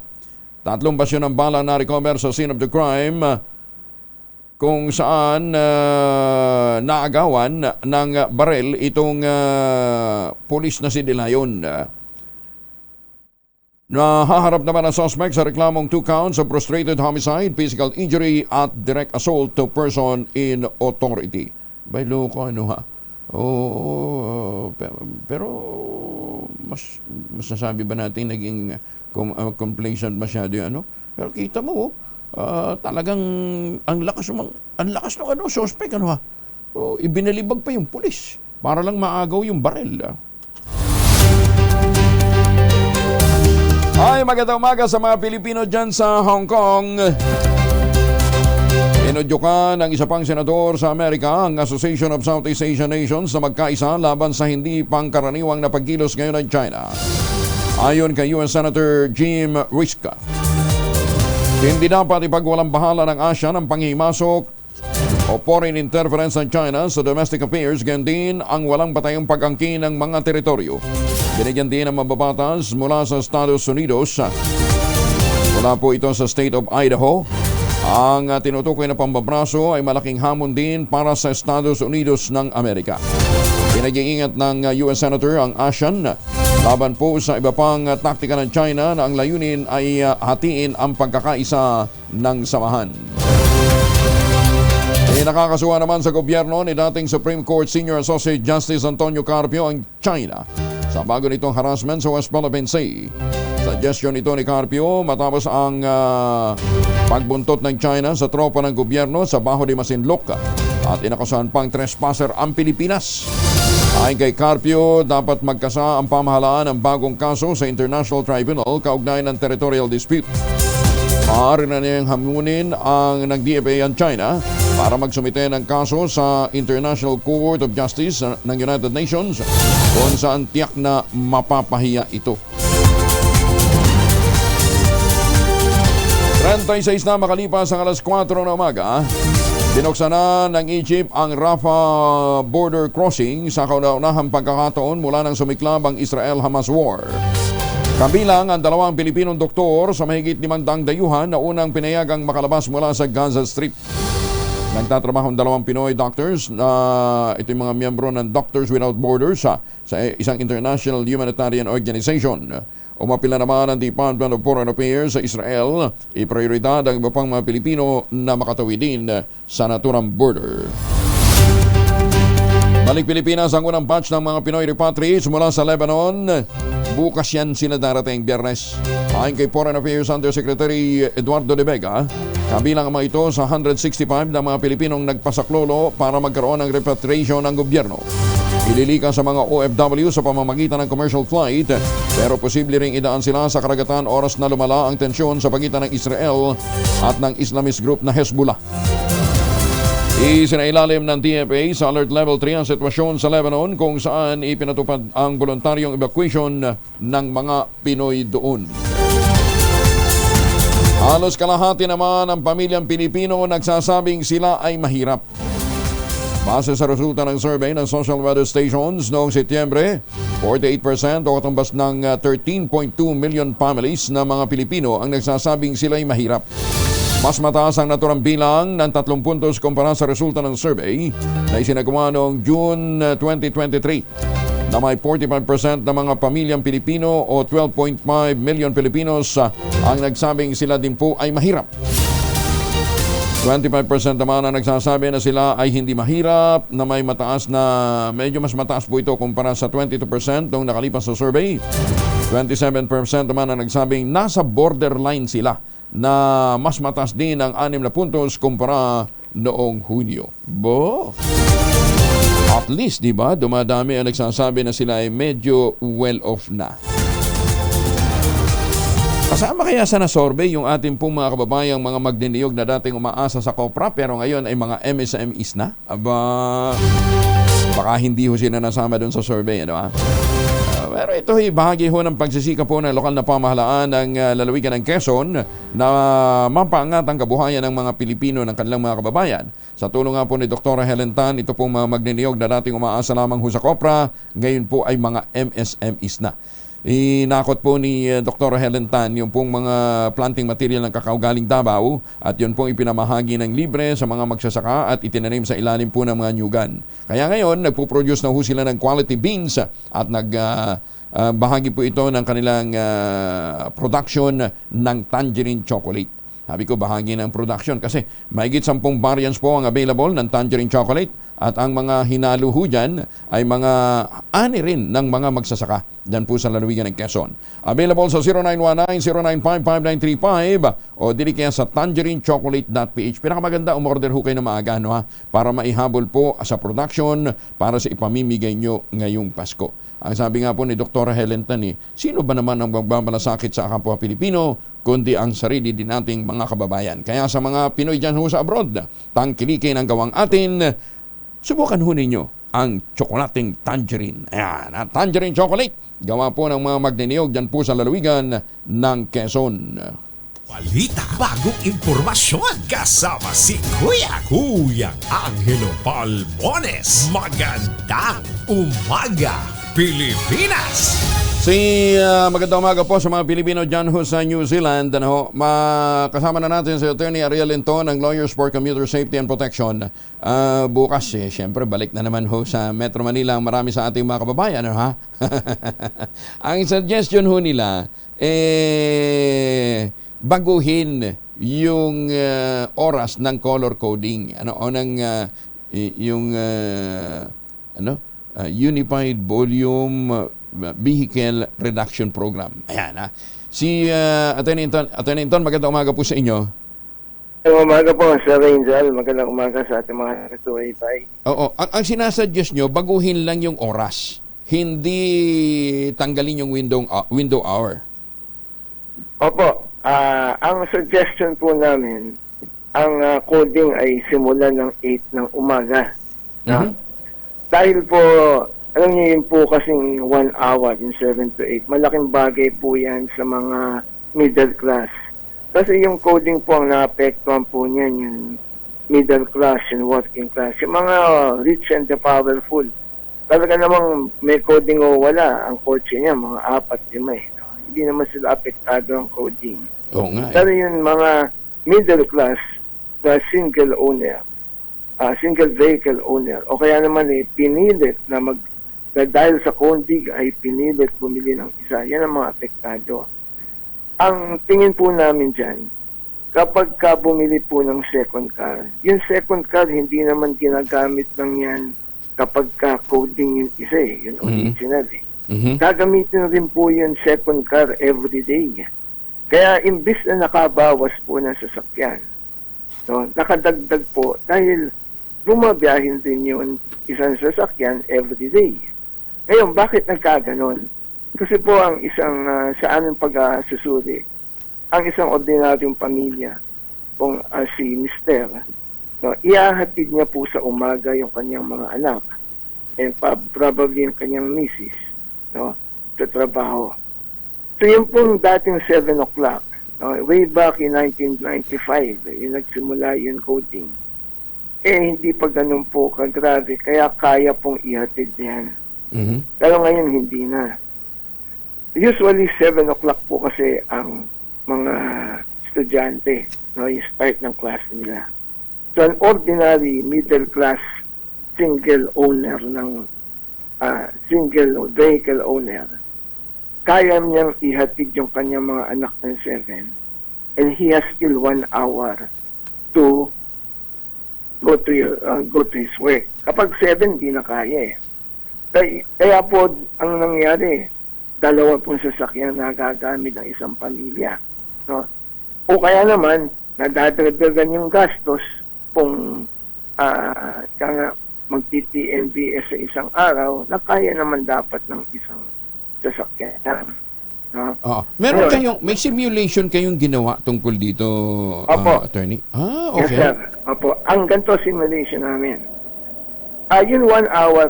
3 basyon ng bala na recover sa scene of the crime kung saan naagawan ng baril itong pulis na si De Leon. Nahaharap naman ang suspect sa reklamong 2 counts of frustrated homicide, physical injury at direct assault to person in authority. Bay loko ha? Pero mas nasabi ba natin naging complacent masyado Pero kita mo talagang ang lakas ng suspect ibinalibag pa yung pulis para lang maagaw yung baril. Ay, magandang umaga sa mga Pilipino dyan sa Hong Kong. Inudyukan ng isa pang senador sa Amerika ang Association of Southeast Asian Nations na magkaisa laban sa hindi pangkaraniwang na pagkilos ngayon ng China. Ayon kay US Senator Jim Riska, hindi dapat ipagwalang bahala ng Asya ng panghimasok o foreign interference ng China sa domestic affairs, ganyan din ang walang patayong pag-angkin ng mga teritoryo. Binigyan din ng mababatas mula sa Estados Unidos. Mula po ito sa State of Idaho. Ang tinutukoy na pambabraso ay malaking hamon din para sa Estados Unidos ng Amerika. Pinag-iingat ng US Senator ang ASEAN laban po sa iba pang taktika ng China na ang layunin ay hatiin ang pagkakaisa ng samahan. Nakakasuha naman sa gobyerno ni dating Supreme Court Senior Associate Justice Antonio Carpio ang China sa bago nitong harassment sa West Philippine Sea. Suggestion ito ni Carpio matapos ang pagbuntot ng China sa tropa ng gobyerno sa Baho de Masinloc at inakusahan pang trespasser ang Pilipinas. Ayon kay Carpio, dapat magkasa ang pamahalaan ng bagong kaso sa International Tribunal kaugnay ng territorial dispute. Maaari na niyang hamunin ang nag-DFA ang China para magsumite ng kaso sa International Court of Justice ng United Nations kung saan tiyak na mapapahiya ito. 36 na makalipas ang alas 4 na umaga, binuksan na ng Egypt ang Rafah border crossing sa kauna-unahang pagkakataon mula nang sumiklab ang Israel-Hamas war. Kabilang ang 2 Pilipinong doktor sa mahigit 500 dayuhan na unang pinayagang makalabas mula sa Gaza Strip. Nagtatrabaho ang 2 Pinoy doctors na ito yung mga miyembro ng Doctors Without Borders sa isang international humanitarian organization. Umapila naman ang Department of Foreign Affairs sa Israel, iprioridad ang iba pang mga Pilipino na makatawid din sa naturang border. Balik Pilipinas ang unang batch ng mga Pinoy repatriates mula sa Lebanon. Bukas yan sila darating Biyernes. Ayon kay Foreign Affairs Undersecretary Eduardo de Vega, kabilang ang mga ito sa 165 na mga Pilipinong nagpasaklolo para magkaroon ng repatriation ng gobyerno. Ililikas sa mga OFW sa pamamagitan ng commercial flight, pero posible ring idaan sila sa karagatan oras na lumala ang tensyon sa pagitan ng Israel at ng Islamist group na Hezbollah. Isinailalim ng TFA sa Alert Level 3 ang sitwasyon sa Lebanon kung saan ipinatupad ang voluntaryong evacuation ng mga Pinoy doon. Halos kalahati naman ng pamilyang Pilipino nagsasabing sila ay mahirap. Base sa resulta ng survey ng social weather stations noong Setyembre, 48% o katumbas ng 13.2 million families na mga Pilipino ang nagsasabing sila ay mahirap. Mas mataas ang naturang bilang ng 3 puntos kumpara sa resulta ng survey na isinagawa noong June 2023 na may 45% ng mga pamilyang Pilipino o 12.5 million Pilipinos ang nagsabing sila din po ay mahirap. 25% naman ang nagsasabi na sila ay hindi mahirap, na may mataas na, medyo mas mataas po ito kumpara sa 22% noong nakalipas sa survey. 27% naman ang nagsabing nasa borderline sila, na mas mataas din ang 6 na puntos kumpara noong Hunyo. At least, di ba, dumadami ang nagsasabi na sila ay medyo well-off na. Kasama kaya sa na-survey yung ating pong mga kababayang mga magniniyog na dating umaasa sa Kopra pero ngayon ay mga MSMEs na? Baka hindi ho sila nasama doon sa survey, ano ha? Pero ito ay bahagi ho ng pagsisikap po ng lokal na pamahalaan ng lalawigan ng Quezon na mapaangat ang kabuhayan ng mga Pilipino ng kanilang mga kababayan. Sa tulong nga po ni Dr. Helen Tan, ito pong mga magniniyog na dating umaasa lamang ho sa Kopra, ngayon po ay mga MSMEs na. Inakot po ni Dr. Helen Tan yung pong mga planting material ng kakao galing Davao at yun pong ipinamahagi ng libre sa mga magsasaka at itinanim sa ilalim po ng mga nyugan. Kaya ngayon, nagpo-produce na ho sila ng quality beans at bahagi po ito ng kanilang production ng tangerine chocolate. Sabi ko, bahagi ng production kasi mahigit 10 variants po ang available ng tangerine chocolate at ang mga hinalo ho dyan ay mga ani rin ng mga magsasaka dyan po sa lalawigan ng Quezon. Available sa 0919-095-5935 o dili kaya sa tangerinechocolate.ph. Pinakamaganda, umorder ho kayo na maaga, no, ha? Para maihabol po sa production para sa ipamimigay nyo ngayong Pasko. Ang sabi nga po ni Dr. Helen Tan, sino ba naman ang magmamalasakit sa kapwa Pilipino kundi ang sarili din nating mga kababayan. Kaya sa mga Pinoy dyan ho sa abroad, tangkilikin ang gawang atin, subukan ho ninyo ang tsokolating tangerine. Ayan, tangerine chocolate. Gawa po ng mga magniniyog dyan po sa lalawigan ng Quezon. Balita, bagong impormasyon, kasama si Kuyang Angelo Palmones. Magandang umaga, Pilipinas! Magandang umaga po sa mga Pilipino dyan ho sa New Zealand. Kasama na natin si Attorney Ariel Linton ng Lawyers for Commuter Safety and Protection. Bukas, syempre, balik na naman ho sa Metro Manila ang marami sa ating mga kababayan. Ha? Ang suggestion ho nila, baguhin yung oras ng color coding. Unified Volume Vehicle Reduction Program. Ayan, ha. Si Attorney Linton, magandang umaga po sa inyo. Magandang umaga po, Sir Angel. Magandang umaga sa ating mga kasuwaybay. Oo. Ang sinasuggest nyo, baguhin lang yung oras. Hindi tanggalin yung window hour. Opo. Ang suggestion po namin, ang coding ay simula ng 8 ng umaga. Mm-hmm. Dahil po, alam niyo yun po kasing 1 hour in 7 to 8. Malaking bagay po yan sa mga middle class. Kasi yung coding po ang naapektuhan po niyan, yung middle class and working class. Yung mga rich and the powerful. Talaga namang may coding o wala. Ang kotse niya, mga 4-5 eh. Hindi naman sila apektado ang coding. Oo nga. Pero yung mga middle class, the single owner, single vehicle owner, o kaya naman pinilit na dahil sa coding ay pinilit bumili ng isa, yan ang mga apektado. Ang tingin po namin dyan, kapag ka bumili po ng second car, yung second car hindi naman ginagamit lang yan kapag ka coding yung isa yung original Mm-hmm. Gagamitin rin po yung second car every day. Kaya imbis na nakabawas po ng sasakyan, nakadagdag po dahil bumabiyahin din yung isang sasakyan every day. Ngayon, bakit nagkaganon? Kasi po ang isang sa aming pag-susuri, ang isang ordinaryong pamilya, kung si Mister, no, iahatid niya po sa umaga yung kanyang mga anak and probably yung kanyang misis, no, sa trabaho. So yung pong dating 7 o'clock, way back in 1995, yung nagsimula yung coding, hindi pa ganun po kagrabe, kaya kaya pong ihatid yan. Pero ngayon hindi na. Usually 7 o'clock po kasi ang mga estudyante, no, yung start ng class nila. So an ordinary middle class single owner ng single vehicle owner, kaya niyang ihatid yung kanyang mga anak ng 7 and he has still 1 hour to go to his work. Kapag 7, di na kaya eh. Kaya po, ang nangyari, 2 pong sasakyan na gagamit ng isang pamilya. No? O kaya naman, nadadagdagan yung gastos kung magti-TNVS sa isang araw, na kaya naman dapat ng isang sasakyan. No? Meron kayong, may simulation kayong ginawa tungkol dito, attorney? Okay. Yes, sir. Opo. Ang ganito simulation namin. Yun 1 hour,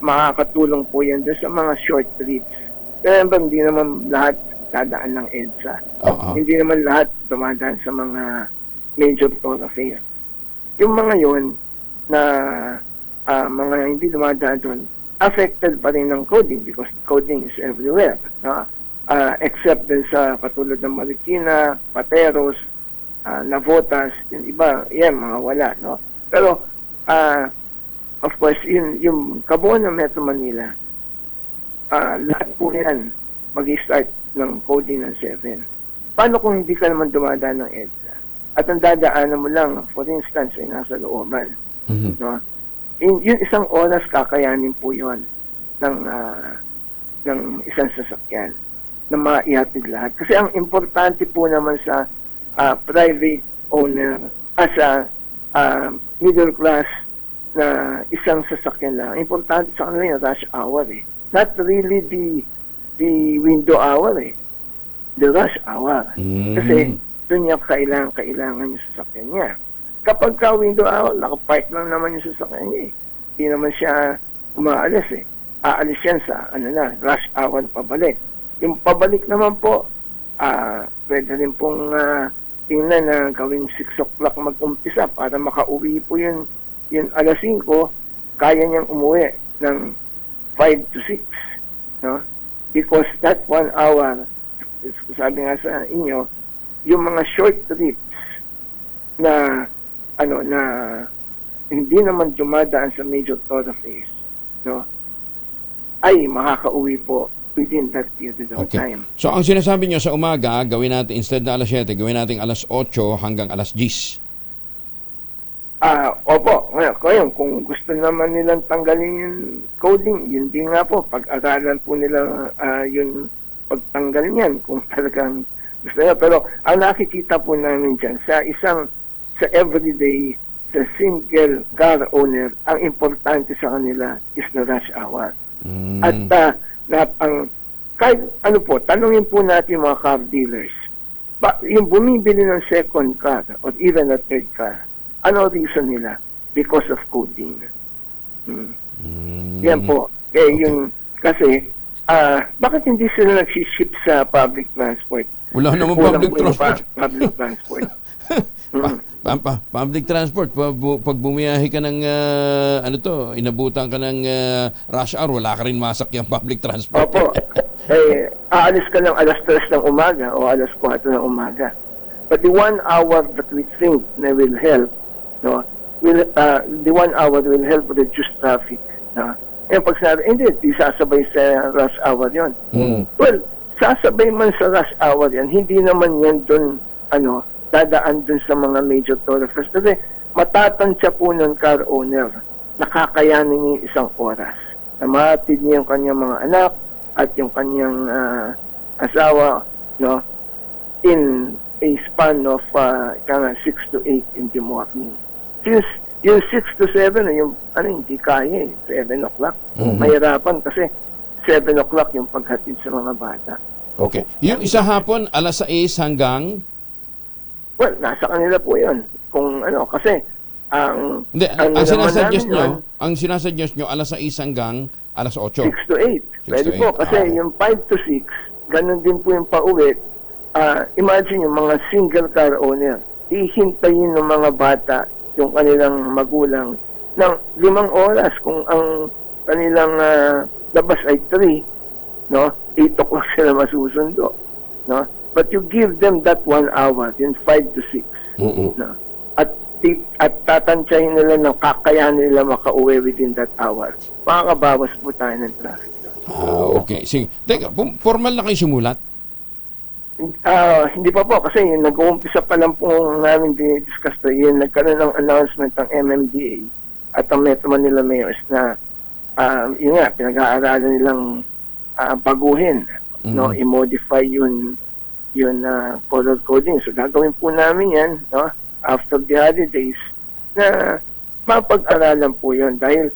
makakatulong po yan doon sa mga short trips. Pero hindi naman lahat dadaan ng EDSA. Hindi naman lahat dumadaan sa mga major thoroughfares. Yung mga yun na mga hindi dumadaan doon, affected pa rin ng coding because coding is everywhere. Except din sa katulad ng Marikina, Pateros, Navotas, yung iba, mga wala. No? Pero, of course, yung kabuuan ng Metro Manila, lahat po yan mag-start ng coding ng 7. Paano kung hindi ka naman dumadaan ng EDSA? At ang dadaanan mo lang, for instance, ay nasa looban. No? Yung isang oras kakayanin po yun ng isang sasakyan na maihatid lahat. Kasi ang importante po naman sa private owner as a middle class na isang sasakyan lang, importante sa kanila yung rush hour eh. Not really the window hour eh. The rush hour. Kasi doon niya kailangan yung sasakyan niya. Kapag ka window hour, nakapark lang naman yung sasakyan niya eh. Hindi naman siya umaalis eh. Aalis yan sa rush hour pabalik. Yung pabalik naman po, pwede rin pong tingnan na gawing 6 o'clock mag-umpisa para makauwi po yun alas 5, kaya niyang umuwi ng 5 to 6. No? Because that 1 hour, sabi nga sa inyo, yung mga short trips na hindi naman dumadaan sa major thoroughfares, no, ay makakauwi po within that period of time. So ang sinasabi nyo sa umaga, gawin natin instead na alas 7, gawin natin alas 8 hanggang alas 10. Opo. Ngayon, kung gusto naman nilang tanggalin yung coding, yun din nga po, pag-aralan po nila yung pagtanggal niyan kung talagang gusto nila. Pero ang nakikita po namin dyan, sa everyday, sa single car owner, ang importante sa kanila is the rush hour. At kahit tanungin po natin mga car dealers, yung bumibili ng second car or even a third car, ano reason nila? Because of coding. Yan po. Kasi, bakit hindi sila nagsiship sa public transport? Wala naman public transport. Public transport. Public transport, pag bumiyahe ka ng inabutan ka ng rush hour, wala ka rin masakyang public transport. Opo. Aalis ka ng alas 3 ng umaga o alas 4 ng umaga. But the 1 hour that we think na will help, no, the 1 hour will help reduce traffic. No? Pag sinabi, hindi sasabay sa rush hour yon. Well, sasabay man sa rush hour yan, hindi naman yan doon, dadaan dun sa mga major thoroughfares. Kasi matatansya po ng car owner, nakakayanin niya isang oras. Na mahatid niya yung kanyang mga anak at yung kanyang asawa, no, in a span of 6 to 8 in the morning. Since yung 6 to 7, hindi kaya 7 o'clock. Mahirapan kasi 7 o'clock yung paghatid sa mga bata. Okay. Yung isa hapon, alas 6 hanggang... Well, nasa kanila po yun. Kung kasi Hindi, ang sinasuggest nyo, alas 6 hanggang alas 8. 6 to 8. Pwede po, kasi yung 5 to 6, ganun din po yung pauwi. Imagine yung mga single car owner, hihintayin ng mga bata yung kanilang magulang ng 5 oras kung ang kanilang labas ay 3, no? 8 o'clock sila masusundo, no? But you give them that 1 hour, yung 5 to 6, no? At tatantyahin nila ng kakayahan nila makauwi within that hour. Makakabawas po tayo ng traffic. Okay. Sige. Teka, formal na kayo sumulat? Hindi pa po kasi nag-uumpisa pa lang po namin discuss to yun. Nagkaroon ng announcement ng MMDA at ang Metro Manila Mayors na yun nga, pinag-aaralan nilang baguhin, no? I-modify yun color coding. So gagawin po namin yan, no? After the holidays, na mapag-aralan po yun dahil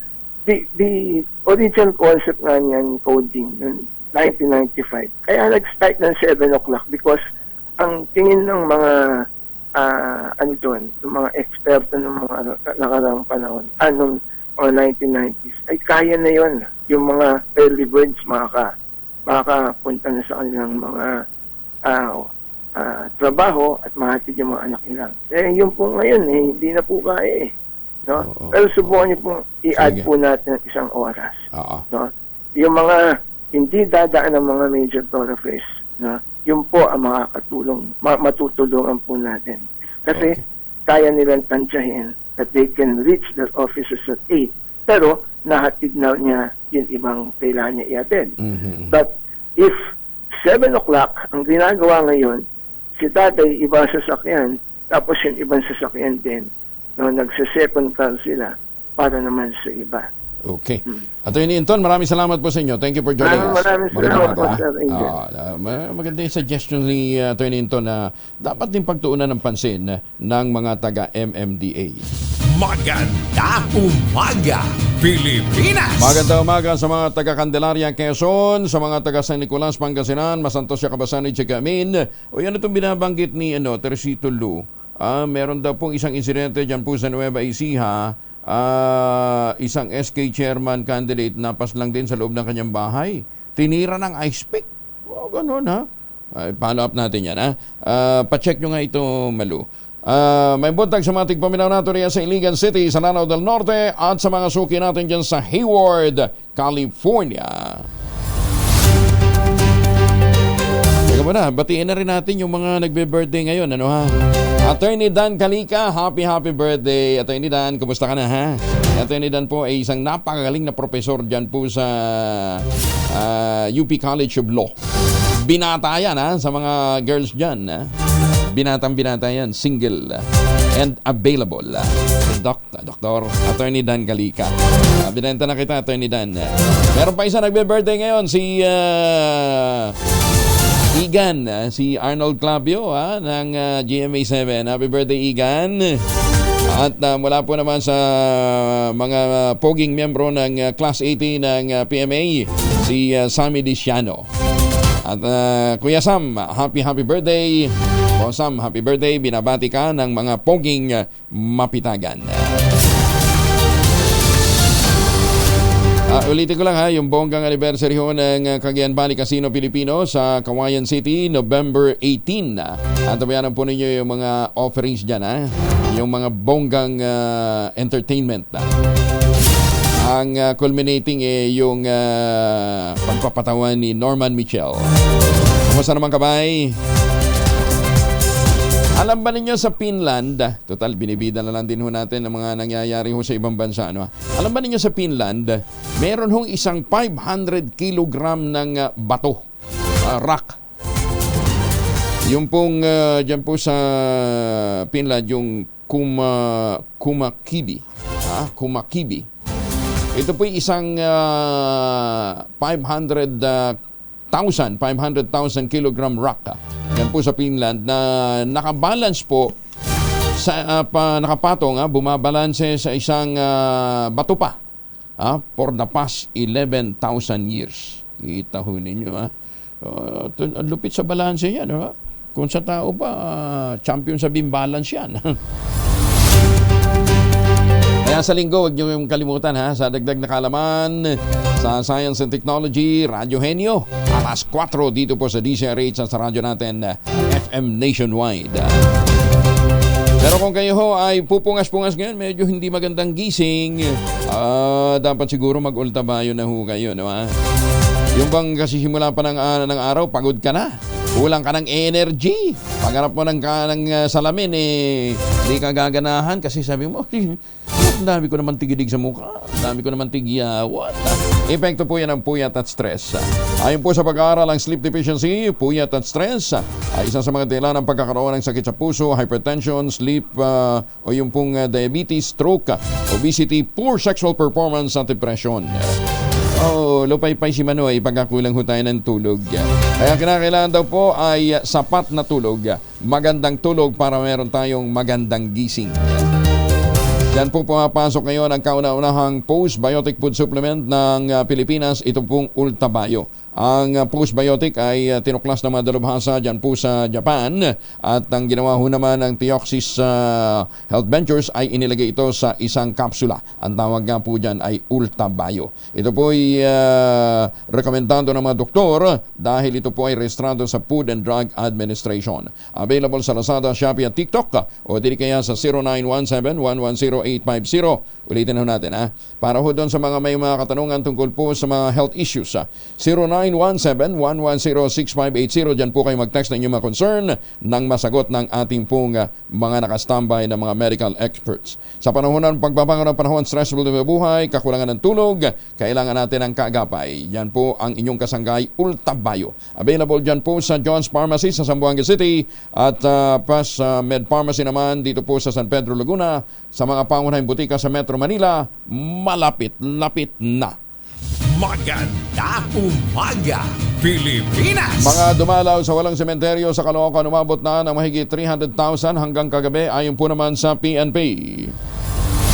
the original concept nga niyan coding noong 1995 kaya nag-start ng 7 o'clock because ang tingin ng mga yung mga eksperto ng mga nakarang panahon anong mga 1990s ay kaya na yun yung mga early birds makakapunta na sa kanilang mga trabaho at mahatid yung mga anak nila. Yun po ngayon, hindi na po kaya no? Pero subukan niyo pong i-add po natin ng 1 oras. No? Yung mga hindi dadaan ng mga major thoroughfares, no? Yun po ang makakatulong, matutulungan po natin. Kasi kaya nilang tansyahin that they can reach their offices at 8, pero nahatid na niya yung ibang kailangan niya i-attend. But if 7 o'clock, ang ginagawa ngayon, si tatay, iba sasakyan, tapos yung ibang sasakyan din, no, nagsa-second car sila para naman sa iba. Okay. Attorney Inton, maraming salamat po sa inyo. Thank you for joining us. Maraming salamat po, Sir Angel. Maganda yung suggestion ni Attorney Inton na dapat din pagtuunan ng pansin ng mga taga-MMDA. Magandang umaga, Pilipinas! Magandang umaga sa mga taga-Candelaria, Quezon, sa mga taga-San Nicolas, Pangasinan, Masantos, Kabasan, Chagamin. O yan itong binabanggit ni Teresito Lu. Meron daw pong isang insidente dyan po sa Nueva Ecija. Isang SK chairman candidate napas lang din sa loob ng kanyang bahay. Tinira ng ice pick. O, ganun ha. Follow up natin yan ha. Pa-check nyo nga ito, Malu. May buntag sa mga tigpaminaw nato riyan sa Iligan City, sa Lanao del Norte at sa mga suki natin dyan sa Hayward, California. Teka muna, batiin na rin natin yung mga nagbe-birthday ngayon, ano ha? Attorney Dan Calica, happy birthday. Attorney Dan, kumusta ka na ha? Attorney Dan po ay isang napakagaling na profesor dyan po sa UP College of Law. Binata yan ha, sa mga girls dyan ha? Binatang-binata yan, single and available. Dr. Attorney Dan Calica. Binenta na kita, Attorney Dan. Meron pa isa nagbe-birthday ngayon, si Igan, si Arnold Clavio ng GMA7. Happy birthday, Igan. At mula po naman sa mga poging miyembro ng Class 80 ng PMA, si Sammy Diciano. At Kuya Sam, happy birthday. O Sam, happy birthday. Binabati ka ng mga poging mapitagan. Ulitin ko lang ha, yung bonggang anniversary ho ng Cagayan Valley Casino Filipino sa Kawayan City, November 18. At tabayanan po ninyo yung mga offerings dyan ha, yung mga bonggang entertainment. Ang culminating yung pagpapatawan ni Norman Mitchell. Kumusta naman kabay? Alam ba ninyo sa Finland, total binibida na lang din ho natin ang mga nangyayari ho sa ibang bansa. Ano? Alam ba ninyo sa Finland, meron hong isang 500 kilogram ng bato, rock. Yung pong, dyan po sa Finland, yung Kumakibi. Kumakibi. Ito po isang 500,000 kilogram rock. yan po sa Finland, na nakabalance po sa nakapatong, bumabalanse sa isang bato pa for the past 11,000 years. Kita ho ninyo. Ang lupit sa balanse yan. Kung sa tao ba, champion sa balance yan. Kaya sa linggo, huwag niyo yung kalimutan sa dagdag na kalaman sa Science and Technology, Radyo Henyo, alas 4 dito po sa DCRH sa radyo natin, FM Nationwide. Pero kung kayo ho ay pupungas-pungas ngayon, medyo hindi magandang gising, dapat siguro mag-ultabayo na ho kayo. No, yung bang kasi simula pa ng araw, pagod ka na. Kulang ka ng energy. Pagharap mo ng salamin, hindi ka gaganahan kasi sabi mo, ang dami ko naman tigidig sa mukha. Ang dami ko naman tigiyawat. Epekto po yan ng puyat at stress. Ayon po sa pag-aaral ang sleep deficiency, puyat at stress ay isa sa mga dahilan ng pagkakaroon ng sakit sa puso, hypertension, sleep, o yung pong diabetes, stroke, obesity, poor sexual performance at depression. Lupay-pay si Manoy, pagkakulang ho tayo ng tulog. Kaya kinakailangan daw po ay sapat na tulog. Magandang tulog para meron tayong magandang gising. Yan po pumapasok ngayon ang kauna-unahang postbiotic food supplement ng Pilipinas. Ito pong Ultabio. Ang postbiotic ay tinuklas ng mga dalubhasa dyan po sa Japan at ang ginawa ho naman ng Theoxis Health Ventures ay inilagay ito sa isang kapsula. Ang tawag nga po dyan ay Ultabio. Ito po ay rekomendado ng mga doktor dahil ito po ay rehistrado sa Food and Drug Administration. Available sa Lazada, Shopee at TikTok o dili kaya sa 0917-110-850. Ulitin ho natin para ho doon sa mga may mga katanungan tungkol po sa mga health issues. 0917-110-6580. Diyan po kayo mag-text ng inyong mga concern nang masagot ng ating pong mga nakastambay na mga medical experts. Sa panahon ng pagbabago ng panahon, stressful na buhay, kakulangan ng tulog, kailangan natin ng kaagapay. Yan po ang inyong kasanggay, Ultabio. Available dyan po sa John's Pharmacy sa Zamboanga City at pas Med Pharmacy naman dito po sa San Pedro, Laguna. Sa mga pangunahing butika sa Metro Manila, malapit-lapit na. Maganda umaga, Pilipinas! Mga dumalaw sa walang sementeryo sa Caloocan, umabot na ng mahigit 300,000 hanggang kagabi ayon po naman sa PNP.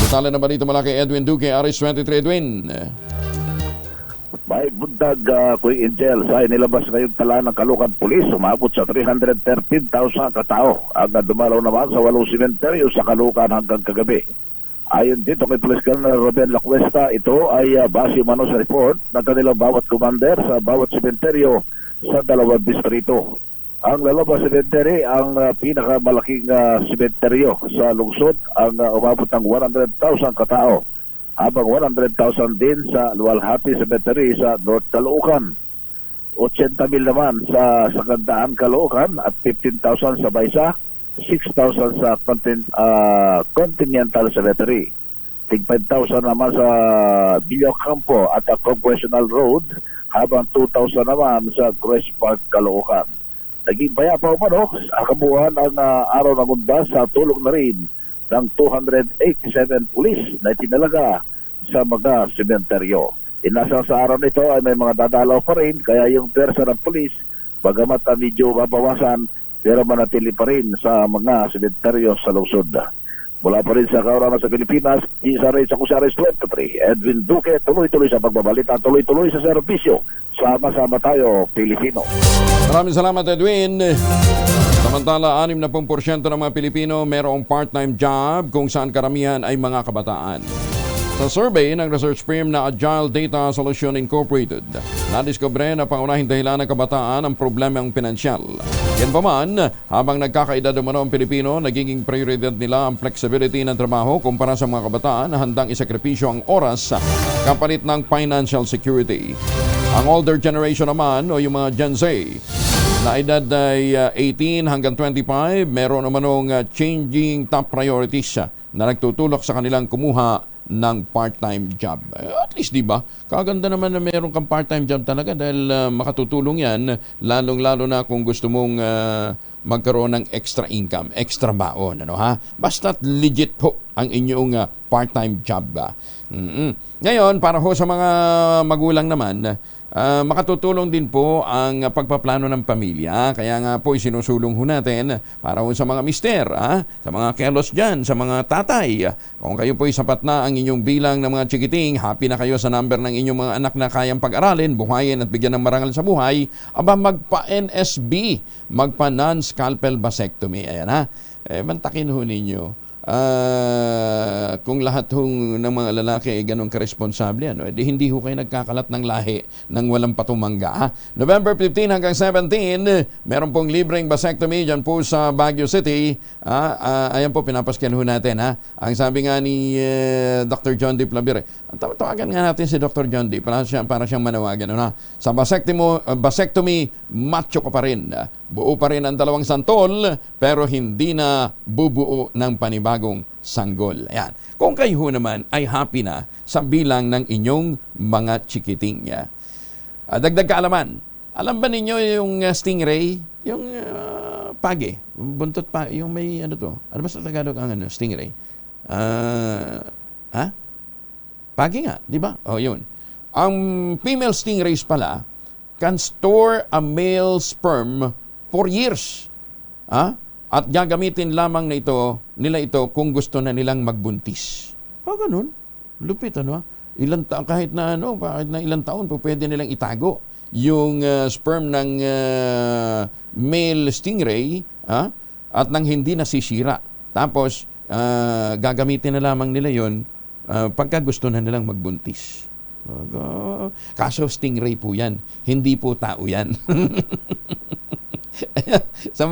Detalye na balita mula kay Edwin Duque, Aris 23. Edwin. May bundag Kuya Angel sa inilabas ngayong tala ng Caloocan Police, umabot sa 313,000 katao ang dumalaw naman sa walong sementeryo sa Caloocan hanggang kagabi. Ayon dito kay Police Colonel Ruben Lacuesta, ito ay base mano sa report ng kanilang bawat commander sa bawat sementeryo sa dalawang distrito. Ang Lalabas Cemetery ang pinakamalaking sementeryo sa lungsod, ang umabot ng 100,000 katao. Habang 100,000 din sa Luwalhati Cemetery sa North Caloocan. 80,000 naman sa Sagandaan, Caloocan at 15,000 sa Baysa, 6,000 sa Continental Cemetery. 5,000 naman sa Villacampo at Congressional Road, habang 2,000 naman sa Grace Park, Caloocan. Naging payapa umano sa kabuuan ang araw ng undas sa tulong na rin ng 287 pulis na itinalaga sa mga sementeryo. Inasang sa araw nito ay may mga dadalaw pa rin, kaya yung pwersa ng pulis, bagamat medyo mabawasan, pero manatili pa rin sa mga sementeryo sa lungsod. Mula pa rin sa Kauraman sa Pilipinas, DCRH ako si Aris 23. Edwin Duque, tuloy-tuloy sa pagbabalita, tuloy-tuloy sa serbisyo. Sama-sama tayo, Pilipino. Maraming salamat, Edwin. Samantala, 60% ng mga Pilipino mayroong part-time job kung saan karamihan ay mga kabataan. Sa survey ng research firm na Agile Data Solution Incorporated, nadiskubre na pangunahing dahilan ng kabataan ang problemang pinansyal. Yan pa man, habang nagkakaedad umano ang Pilipino, nagiging prioridad nila ang flexibility ng trabaho kumpara sa mga kabataan na handang isakripisyo ang oras kapalit ng financial security. Ang older generation naman o yung mga Gen Z na edad ay 18 hanggang 25, meron umanong changing top priorities na nagtutulak sa kanilang kumuha ng part-time job. At least, di ba? Kaganda naman na meron kang part-time job talaga dahil makatutulong yan, lalong-lalo na kung gusto mong magkaroon ng extra income, extra baon. Basta't legit ho ang inyong part-time job. Ngayon, para ho sa mga magulang naman, makatutulong din po ang pagpaplano ng pamilya. Kaya nga po isinusulong ho natin para ho sa mga mister, sa mga kelos dyan, sa mga tatay. Kung kayo po sapat na ang inyong bilang ng mga chikiting, happy na kayo sa number ng inyong mga anak na kayang pag-aralin, buhayin at bigyan ng marangal sa buhay, magpa-NSB, magpa-non-scalpel vasectomy. Ayan mantakin ho ninyo. Kung lahat ng mga lalaki ay ganun karesponsable, hindi ho kayo nagkakalat ng lahi ng walang patumangga. November 15 hanggang 17, meron pong libreng vasectomy dyan po sa Baguio City. Ayan po, pinapaskyan ho natin. Ang sabi nga ni Dr. John D. Plavire, tawagan nga natin si Dr. John D. para siyang manawagan. Sa vasectomy, macho ka pa rin. Buo pa rin ang dalawang santol, pero hindi na bubuo ng panibagong sanggol. Ayan. Kung kayo naman ay happy na sa bilang ng inyong mga chikiting. Dagdag kaalaman. Alam ba ninyo yung stingray? Yung page. Buntot pa. Yung may ano ba sa Tagalog ang stingray? Page nga, di ba? Yun. Ang female stingrays pala can store a male sperm for years. At gagamitin lamang nila ito kung gusto na nilang magbuntis. Ganun. Lupit, kahit na ilang taon po pwede nilang itago yung sperm ng male stingray at nang hindi nasisira. Tapos gagamitin na lamang nila yon pagka gusto na nilang magbuntis. Kaso stingray po yan, hindi po tao yan. sa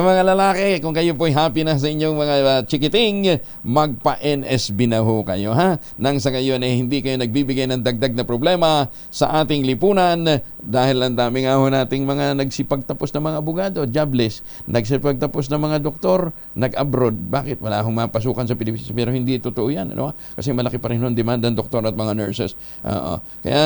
mga lalaki, kung kayo po'y happy na sa inyong mga chikiting, magpa-NSB na ho kayo, nang sa gayon hindi kayo nagbibigay ng dagdag na problema sa ating lipunan, dahil ang dami nga ho nating mga nagsipagtapos na mga abogado, jobless, nagsipagtapos na mga doktor, nag-abroad. Bakit? Wala akong mapasukan sa Pilipinas, pero hindi totoo yan, kasi malaki pa rin ang demand ng doktor at mga nurses. Kaya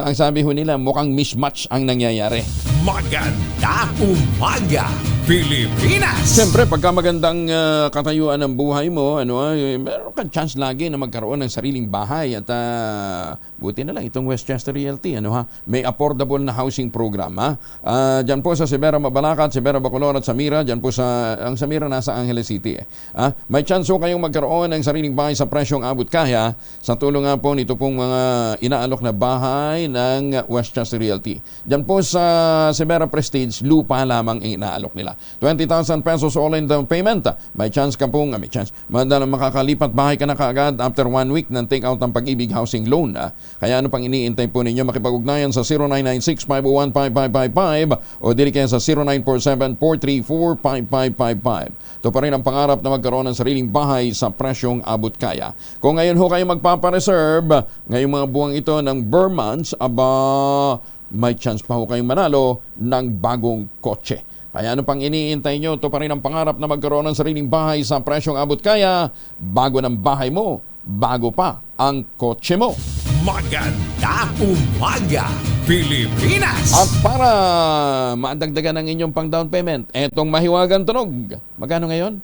ang sabi ho nila, mukhang mismatch ang nangyayari. Maganda umaga, Pilipinas! Siyempre, pagka magandang katayuan ng buhay mo, meron kang chance lagi na magkaroon ng sariling bahay. At buti na lang itong Westchester Realty, may affordable na housing program. Diyan po sa Sibera Mabalacat, Sibera Bacolod at Samira, diyan po ang Samira nasa Angeles City. May chance po kayong magkaroon ng sariling bahay sa presyong abot kaya sa tulong nga po nito pong mga inaalok na bahay ng Westchester Realty. Diyan po sa Sibera Prestige, lupa lamang ang inaalok nila. 20,000 pesos all-in down payment. May chance ka pong, makakalipat bahay ka na kaagad after 1 week ng take-out ng Pag-ibig Housing Loan. Kaya ano pang iniintay po ninyo? Makipag-ugnayan sa 0996-501-5555 o dili kayo sa 0947-434-5555. Ito pa rin ang pangarap na magkaroon ng sariling bahay sa presyong abot kaya. Kung ngayon ho kayo magpapareserve, ngayong mga buwang ito ng Burmans, may chance pa ho kayong manalo ng bagong kotse. Kaya ano pang iniintay nyo? Ito pa rin ang pangarap na magkaroon ng sariling bahay sa presyong abot kaya. Bago ng bahay mo, bago pa ang kotse mo. Maganda umaga, Pilipinas! At para madagdagan ang inyong pang down payment, etong Mahiwagang Tunog. Magkano ngayon?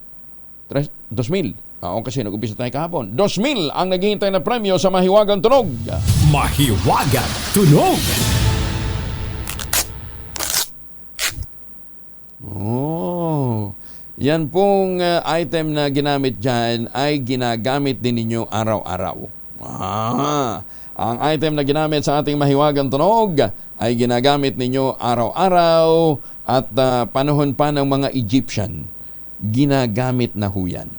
2,000. Kasi nag-umpisa tayo kahapon. 2,000 ang naghihintay na premyo sa Mahiwagang Tunog. Mahiwagang Tunog! Yan pong item na ginamit dyan ay ginagamit din ninyo araw-araw. Ang item na ginamit sa ating Mahiwagang Tunog ay ginagamit ninyo araw-araw at panahon pa ng mga Egyptian. Ginagamit na ho yan.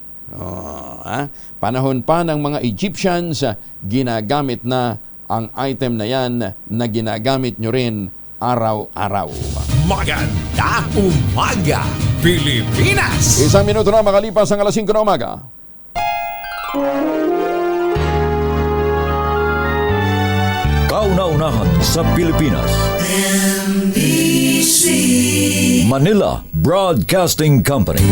Panahon pa ng mga Egyptians, ginagamit na ang item na yan na ginagamit nyo rin araw-araw. Maganda umaga, Pilipinas! 1 minuto na makalipas ang 5:00 na umaga. Kauna-unahan sa Pilipinas. NBC Manila Broadcasting Company.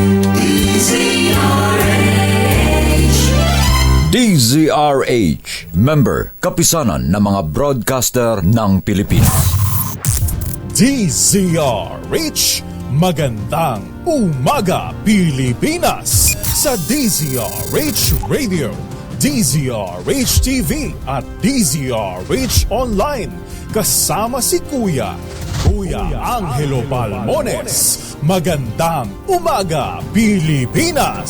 DZRH. Member, kapisanan ng mga broadcaster ng Pilipinas. DZRH. Magandang umaga, Pilipinas! sa DZRH Radio, DZRH TV at DZRH Online. Kasama si Kuya Angelo Balmones. Magandang umaga, Pilipinas!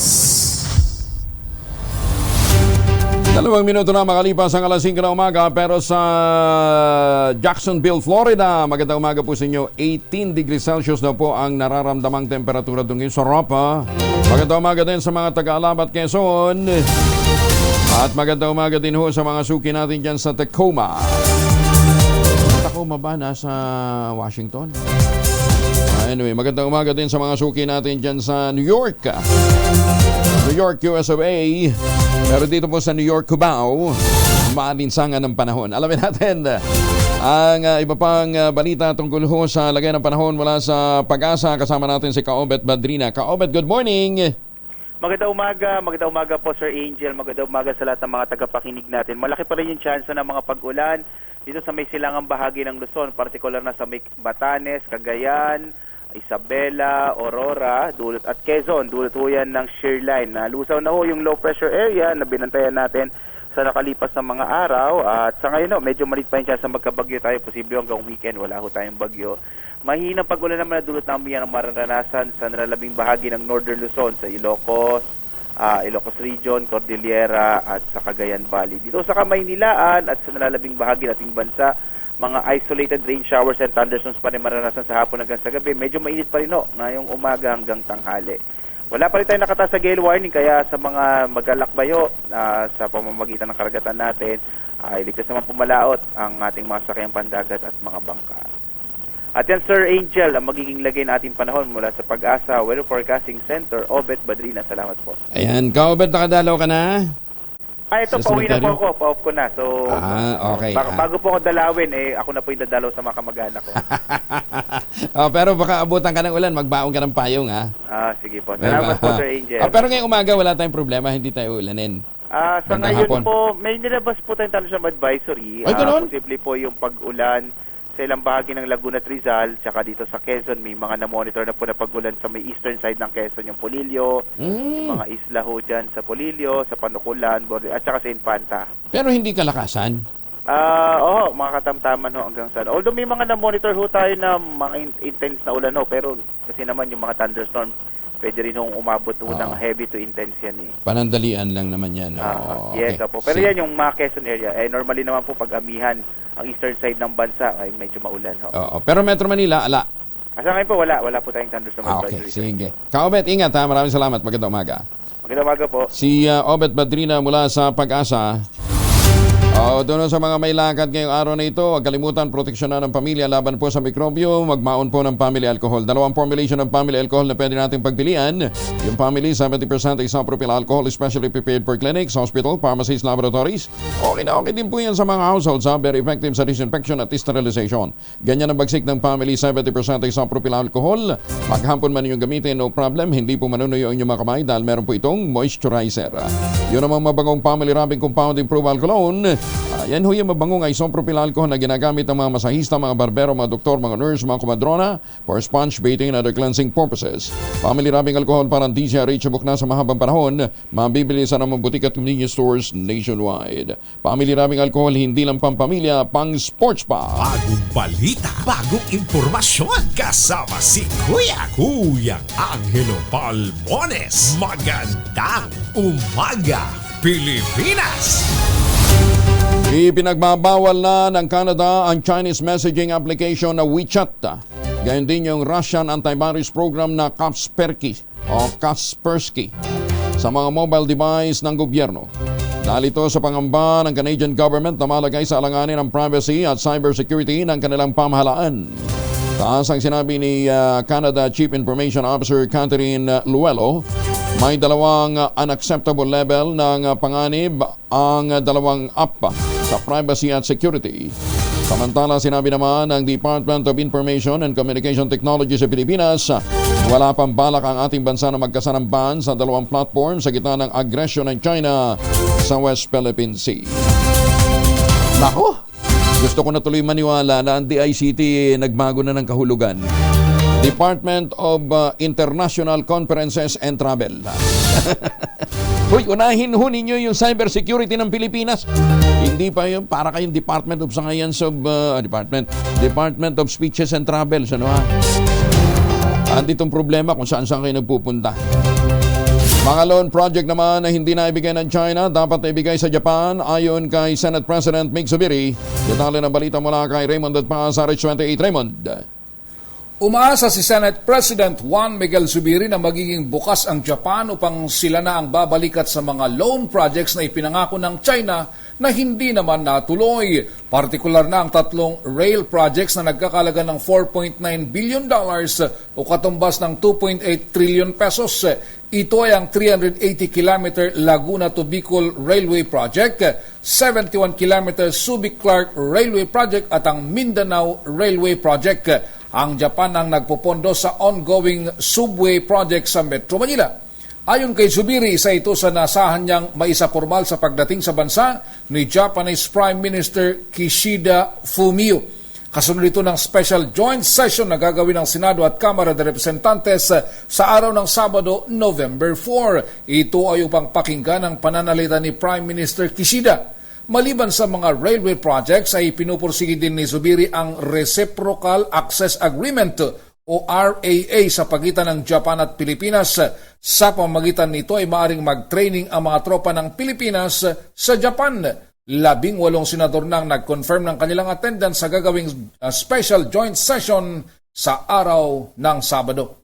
2 minuto na makalipas ang alas 5 na umaga, pero sa Jacksonville, Florida, magandang umaga po sa inyo. 18 degrees Celsius na po ang nararamdamang temperatura doon ngayon sa Ropa. Magandang umaga din sa mga taga-Alabat, Quezon. At magandang umaga din ho sa mga suki natin dyan sa Tacoma. Tacoma ba? Nasa Washington? Anyway, magandang umaga din sa mga suki natin dyan sa New York. New York, USA. Pero dito po sa New York, Cubao, maalinsangan ng panahon. Alamin natin ang iba pang balita tungkol ho sa lagay ng panahon mula sa Pag-asa. Kasama natin si Kaobet Badrina. Kaobet, good morning! Magandang umaga po Sir Angel, magandang umaga sa lahat ng mga tagapakinig natin. Malaki pa rin yung chance ng mga pag-ulan dito sa may silangang bahagi ng Luzon, partikular na sa may Batanes, Cagayan, Isabela, Aurora, Dulot at Quezon. Dulot ho yan ng shear line. Lusaw na ho yung low pressure area na binantayan natin sa nakalipas ng mga araw. At sa ngayon, medyo malit pa yung chance na magkabagyo tayo. Posible hanggang weekend, wala ho tayong bagyo. Mahinang pag-ulan naman na dulot namin yan ang mararanasan sa nalalabing bahagi ng Northern Luzon, sa Ilocos Region, Cordillera at sa Cagayan Valley. Dito sa Kamaynilaan at sa nalalabing bahagi ng ating bansa, mga isolated rain showers and thunderstorms pa rin maranasan sa hapon hanggang sa gabi. Medyo mainit pa rin ngayong umaga hanggang tanghali. Wala pa rin tayo nakataas sa gale warning, kaya sa mga mag-alakbayo sa pamamagitan ng karagatan natin, iligtas naman pumalaot ang ating mga sakyang pandagat at mga bangka. At yan, Sir Angel, ang magiging lagay na ating panahon mula sa Pag-asa Weather Forecasting Center, Obet Badrina. Salamat po. Ayan, Kaobet, nakadalaw ka na? Ito, pauwi na po ako. Pa-off ko na. So, okay. Bago po ako dalawin, ako na po yung dadalaw sa mga kamag-anak ko. Pero baka abutan ka ng ulan, magbaon ka ng payong, ha? Sige po. Salamat po, Sir Angel. Pero ngayong umaga, wala tayong problema, hindi tayo ulanin. Sa ngayon po, may nilabas po tayong thunderstorm advisory. Ay, ganun? Posible po yung pag-ulan sa ilang bahagi ng Laguna at Rizal, tsaka dito sa Quezon, may mga na-monitor na po na pag-ulan sa may eastern side ng Quezon, yung Polillo, yung mga isla ho dyan sa Polillo, sa Panukulan, at tsaka sa Infanta. Pero hindi kalakasan? Mga katamtaman ho hanggang saan. Although may mga na-monitor ho tayo na mga intense na ulan ho, pero kasi naman yung mga thunderstorm, pwede rin hong umabot ho ng heavy to intense yan eh. Panandalian lang naman yan. Yes, po. Pero yan yung mga Quezon area. Normally naman po pag amihan, ang eastern side ng bansa ay medyo maulan ho. Pero Metro Manila, ala. Sa ngayon po, wala po tayong thunderstorm advisory. Okay, sige. Kaobet, ingat ha. Maraming salamat. Magandang umaga. Magandang umaga po. Si Obet Badrina mula sa Pag-asa. Doon sa mga may lakad ngayong araw na ito, huwag kalimutan, proteksyonan ng pamilya laban po sa mikrobyo, magmaon po ng family alcohol. 2 formulation ng family alcohol na pwede natin pagpilian. Yung family, 70% isopropyl alcohol, especially prepared for clinics, hospital, pharmacies, laboratories. Okay din po yan sa mga households. Very effective sa disinfection at sterilization. Ganyan ang bagsik ng family, 70% isopropyl alcohol. Maghapon man yung gamitin, no problem. Hindi po manunuyo ang inyong mga kamay dahil meron po itong moisturizer. Yun namang mabangong family rubbing compound improved cologne. Yan ho yung mabangong isopropyl alcohol na ginagamit ng mga masahista, mga barbero, mga doktor, mga nurse, mga kumadrona for sponge bathing and other cleansing purposes. Family rubbing alcohol parang DZRH na sa mahabang panahon, mabibili sa namang butik at convenience stores nationwide. Family rubbing alcohol, hindi lang pampamilya, pang sports pa. Bagong balita, bagong impormasyon, kasama si Kuya Angelo Balmones. Magandang umaga, Pilipinas! Ipinagbabawal na ng Canada ang Chinese messaging application na WeChat. Gayon din yung Russian antivirus program na Kaspersky sa mga mobile device ng gobyerno. Dahil ito sa pangamba ng Canadian government na malagay sa alanganin ang privacy at cybersecurity ng kanilang pamahalaan. Taas ang sinabi ni Canada Chief Information Officer Catherine Luello, may 2 unacceptable level ng panganib ang 2 app sa privacy at security. Samantala, sinabi naman ng Department of Information and Communication Technology sa Pilipinas, wala pang balak ang ating bansa na magkasa ng ban sa 2 platform sa gitna ng agresyon ng China sa West Philippine Sea. Nako! Gusto ko na tuloy maniwala na ang DICT nagbago na ng kahulugan. Department of International Conferences and Travel. Hoy, unahin ho ninyo yung cybersecurity ng Pilipinas. Hindi pa yun, para kayong Department of Science of Department of Speeches and Travels, ano ha? Anditong problema kung saan kayo nagpupunta. Mga loan project naman na hindi na ibigay ng China, dapat na ibigay sa Japan ayon kay Senate President Mig Zubiri. Detalye ng balita mula kay Raymond at pa sa Rich 28. Raymond. Umaasa si Senate President Juan Miguel Zubiri na magiging bukas ang Japan upang sila na ang babalikat sa mga loan projects na ipinangako ng China na hindi naman natuloy. Partikular na ang 3 rail projects na nagkakalaga ng $4.9 billion o katumbas ng 2.8 trillion pesos. Ito ay ang 380-kilometer Laguna to Bicol Railway Project, 71-kilometer Subic-Clark Railway Project at ang Mindanao Railway Project. Ang Japan ang nagpopondo sa ongoing subway project sa Metro Manila. Ayon kay Zubiri, isa ito sa nasahan niyang maisapormal sa pagdating sa bansa ni Japanese Prime Minister Kishida Fumio. Kasunod ito ng special joint session na gagawin ng Senado at Kamara de Representantes sa araw ng Sabado, November 4. Ito ay upang pakinggan ang pananalita ni Prime Minister Kishida. Maliban sa mga railway projects ay pinupursige din ni Zubiri ang Reciprocal Access Agreement o RAA sa pagitan ng Japan at Pilipinas. Sa pamamagitan nito ay maaring mag-training ang mga tropa ng Pilipinas sa Japan. 18 senador nang nag-confirm ng kanilang attendance sa gagawing special joint session sa araw ng Sabado.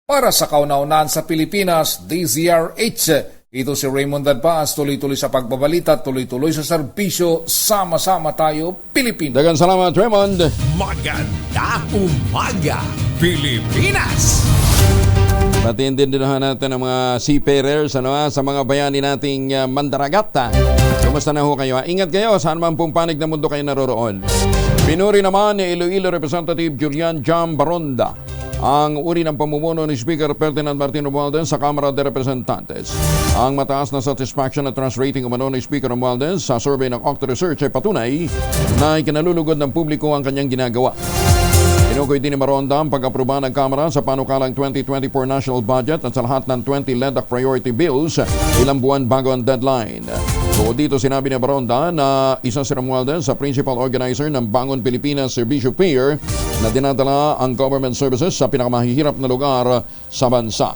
Para sa kauna-unahan sa Pilipinas, DZRH, ito si Raymond Dadpaas, tuloy-tuloy sa pagbabalita, tuloy-tuloy sa serbisyo, sama-sama tayo, Pilipinas. Dagan salamat, Raymond. Magandang umaga, Pilipinas! Patintindihan natin ang mga seafarers sa mga bayani nating Mandaragat. Kumusta na ho kayo? Ingat kayo, saan man pong panig na mundo kayo naroroon. Pinuri naman ni Iloilo Representative Julian Jam Baronda ang uri ng pamumuno ni Speaker Ferdinand Martin Romualdez sa Kamara de Representantes. Ang mataas na satisfaction at trust rating umano ni Speaker Romualdez sa survey ng Octa Research ay patunay na ikinalulugod ng publiko ang kanyang ginagawa. Tinukoy din ni Maronda ang pag-aproba ng Kamara sa panukalang 2024 national budget at sa lahat ng 20 LEDAC priority bills ilang buwan bago ang deadline. Bukod dito, sinabi ni Maronda na isa si Romualdez sa principal organizer ng Bangon Pilipinas Servicio Fair na dinadala ang government services sa pinakamahihirap na lugar sa bansa.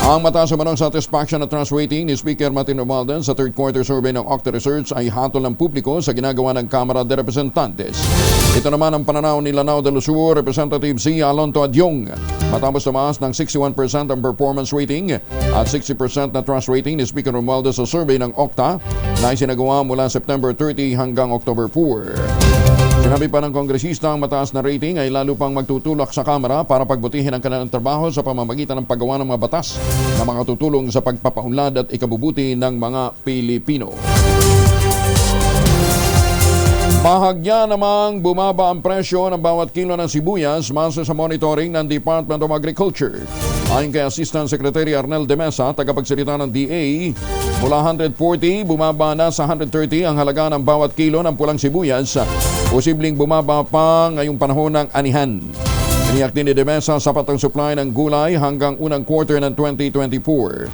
Ang mataas umanong satisfaction at trust rating ni Speaker Martin Romualdez sa third quarter survey ng Octa Research ay hatol ng publiko sa ginagawa ng Kamara de Representantes. Ito naman ang pananaw ni Lanao del Sur Representative C. Alonto Adyong. Matapos tumaas ng 61% ang performance rating at 60% na trust rating ni Speaker Romualdez sa survey ng Octa na isinagawa mula September 30 hanggang October 4. Sinabi pa ng kongresista ang mataas na rating ay lalo pang magtutulak sa Kamara para pagbutihin ang kanilang trabaho sa pamamagitan ng paggawa ng mga batas na mga tutulong sa pagpapaunlad at ikabubuti ng mga Pilipino. Bahagya namang bumaba ang presyo ng bawat kilo ng sibuyas base sa monitoring ng Department of Agriculture. Ayon kay Assistant Secretary Arnel de Mesa, tagapagsalita ng DA, mula 140 bumaba na sa 130 ang halaga ng bawat kilo ng pulang sibuyas. Posibleng bumaba pa ngayong panahon ng anihan. Iniyak din ni de Mesa sapat ang supply ng gulay hanggang unang quarter ng 2024.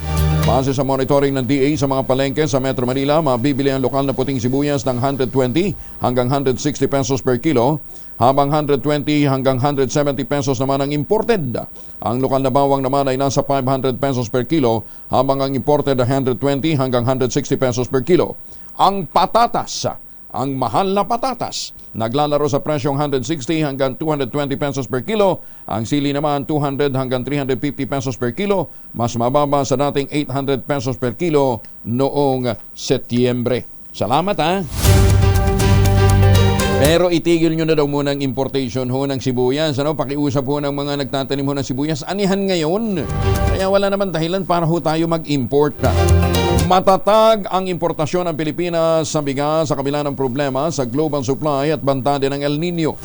Base sa monitoring ng DA sa mga palengke sa Metro Manila, mabibili ang lokal na puting sibuyas ng 120 hanggang 160 pesos per kilo, habang 120 hanggang 170 pesos naman ang imported. Ang lokal na bawang naman ay nasa 500 pesos per kilo, habang ang imported ay 120 hanggang 160 pesos per kilo. Ang patatas, ang mahal na patatas, naglalaro sa presyong 160 hanggang 220 pesos per kilo. Ang sili naman 200 hanggang 350 pesos per kilo, mas mababa sa dating 800 pesos per kilo noong Setyembre. Salamat ha! Pero itigil nyo na daw muna ang importation ho ng sibuyas. Pakiusap ho ng mga nagtatanim ho ng sibuyas. Anihan ngayon. Kaya wala naman dahilan para ho tayo mag-import. Matatag ang importasyon ng Pilipinas sa bigas sa kabila ng problema sa global supply at banta din ng El Nino.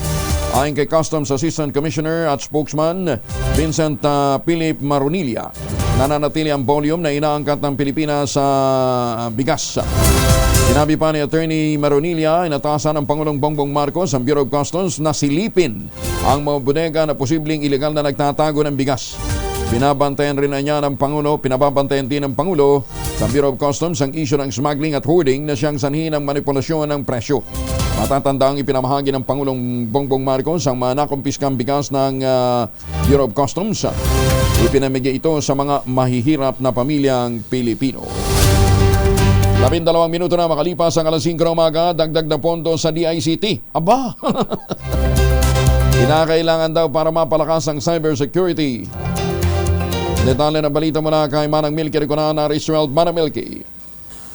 Ayon kay Customs Assistant Commissioner at Spokesman Vincent Philip Marunilla, nananatili ang volume na inaangkat ng Pilipinas sa bigas. Sinabi pa ni Attorney Maronilla, inatasan ng Pangulong Bongbong Marcos ang Bureau of Customs na silipin ang mga bodega na posibleng ilegal na nagtatago ng bigas. Pinabantayan din ng Pangulo sa Bureau of Customs ang issue ng smuggling at hoarding na siyang sanhi ng manipulasyon ng presyo. Matatandaang ipinamahagi ng Pangulong Bongbong Marcos ang mga nakumpiskang bigas ng Bureau of Customs. Ipinamigay ito sa mga mahihirap na pamilyang Pilipino. 12 minuto na makalipas ang alas 5 umaga, dagdag na pondo sa DICT. Aba! Kinakailangan daw para mapalakas ang cybersecurity. Detalye ng balita mula kay Manang Milky Riconan, Ariswell. Manang Milky.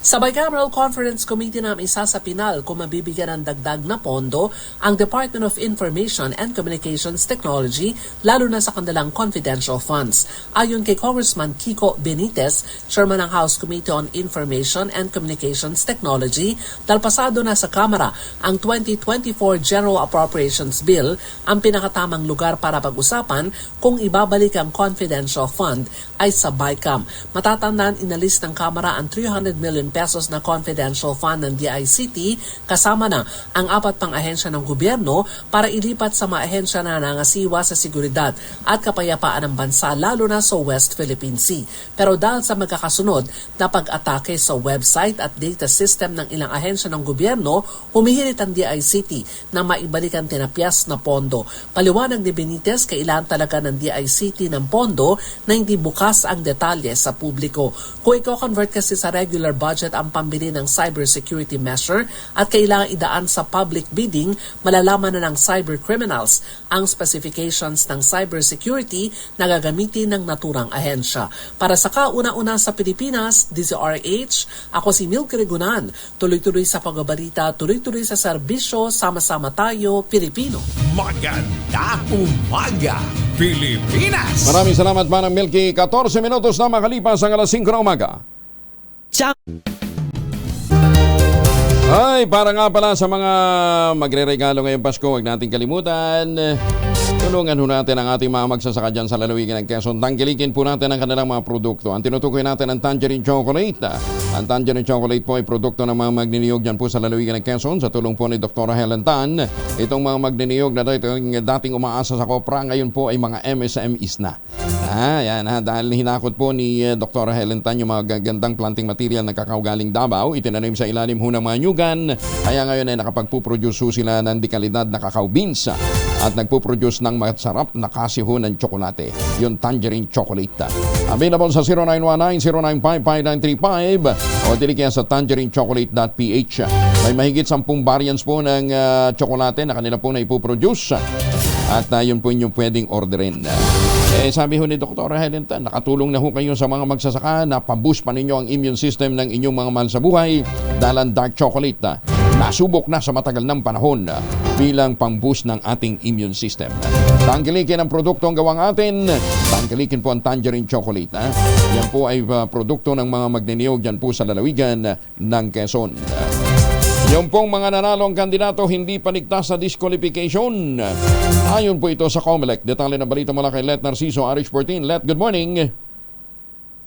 Sa Bicameral Conference Committee na isa sa Pinal kung mabibigyan ng dagdag na pondo ang Department of Information and Communications Technology lalo na sa kanilang confidential funds. Ayon kay Congressman Kiko Benitez, Chairman ng House Committee on Information and Communications Technology, dalpasado na sa Kamara ang 2024 General Appropriations Bill, ang pinakatamang lugar para pag-usapan kung ibabalik ang confidential fund ay sa BICAM. Matatandaan inalis ng Kamara ang 300 million pesos na confidential fund ng DICT kasama na ang 4 pang ahensya ng gobyerno para ilipat sa mga ahensya na nangasiwa sa seguridad at kapayapaan ng bansa lalo na sa West Philippine Sea. Pero dahil sa magkakasunod na pag-atake sa website at data system ng ilang ahensya ng gobyerno, humihirit ang DICT na maibalik ang tinapyas na pondo. Paliwanag ni Benitez, kailangan talaga ng DICT ng pondo na hindi bukas ang detalye sa publiko. Kung i-convert kasi sa regular budget ang pambili ng cybersecurity measure at kailangan idaan sa public bidding, malalaman na ng cyber criminals ang specifications ng cybersecurity na gagamitin ng naturang ahensya. Para sa kauna-una sa Pilipinas, DZRH, ako si Milky Riconan. Tuloy-tuloy sa pagbabalita, tuloy-tuloy sa serbisyo, sama-sama tayo, Pilipino. Maganda umaga, Pilipinas! Maraming salamat, Manang Milky. 14 minutos na makalipas ang alas 5 na umaga. Ay, para nga pala sa mga magre-regalo ngayong Pasko, huwag natin kalimutan. Tulungan ho natin ang ating mga magsasaka dyan sa lalawigan ng Quezon. Tangkilikin po natin ang kanilang mga produkto. Ang tinutukoy natin ang Tangerine Chocolate. Ang Tangerine Chocolate po ay produkto ng mga magniniyog dyan po sa lalawigan ng Quezon sa tulong po ni Dr. Helen Tan. Itong mga magniniyog na dating umaasa sa kopra, ngayon po ay mga MSMEs na. Yan dahil hinakot po ni Dr. Helen Tan yung mga gagandang planting material na kakao galing Davao, itinanim sa ilalim ho ng mga nyugan. Kaya ngayon ay nakapagpuproduce sila ng dekalidad na kakao beans at nagpuproduce ng masarap na kasiho ng tsokolate, yung Tangerine Chocolate. Available sa 0919-095-5935 o dili kaya sa tangerinechocolate.ph. May mahigit 10 variants po ng tsokolate na kanila po na ipoproduce at yun po yung pwedeng orderin. Sabi ho ni Dr. Helen Tan, nakatulong na ho kayo sa mga magsasaka na paboost pa ninyo ang immune system ng inyong mga mahal sa buhay dahil ang dark chocolate nasubok na sa matagal ng panahon bilang pang-boost ng ating immune system. Tangkilikin ang produkto ang gawang atin. Tangkilikin po ang Tangerine Chocolate. Yan po ay produkto ng mga magniniyog dyan po sa lalawigan ng Quezon. Yung pong mga nanalong kandidato hindi paligtas sa disqualification. Ayon po ito sa COMELEC. Detalye ng balita mula kay Let Narciso, RH14. Let, good morning.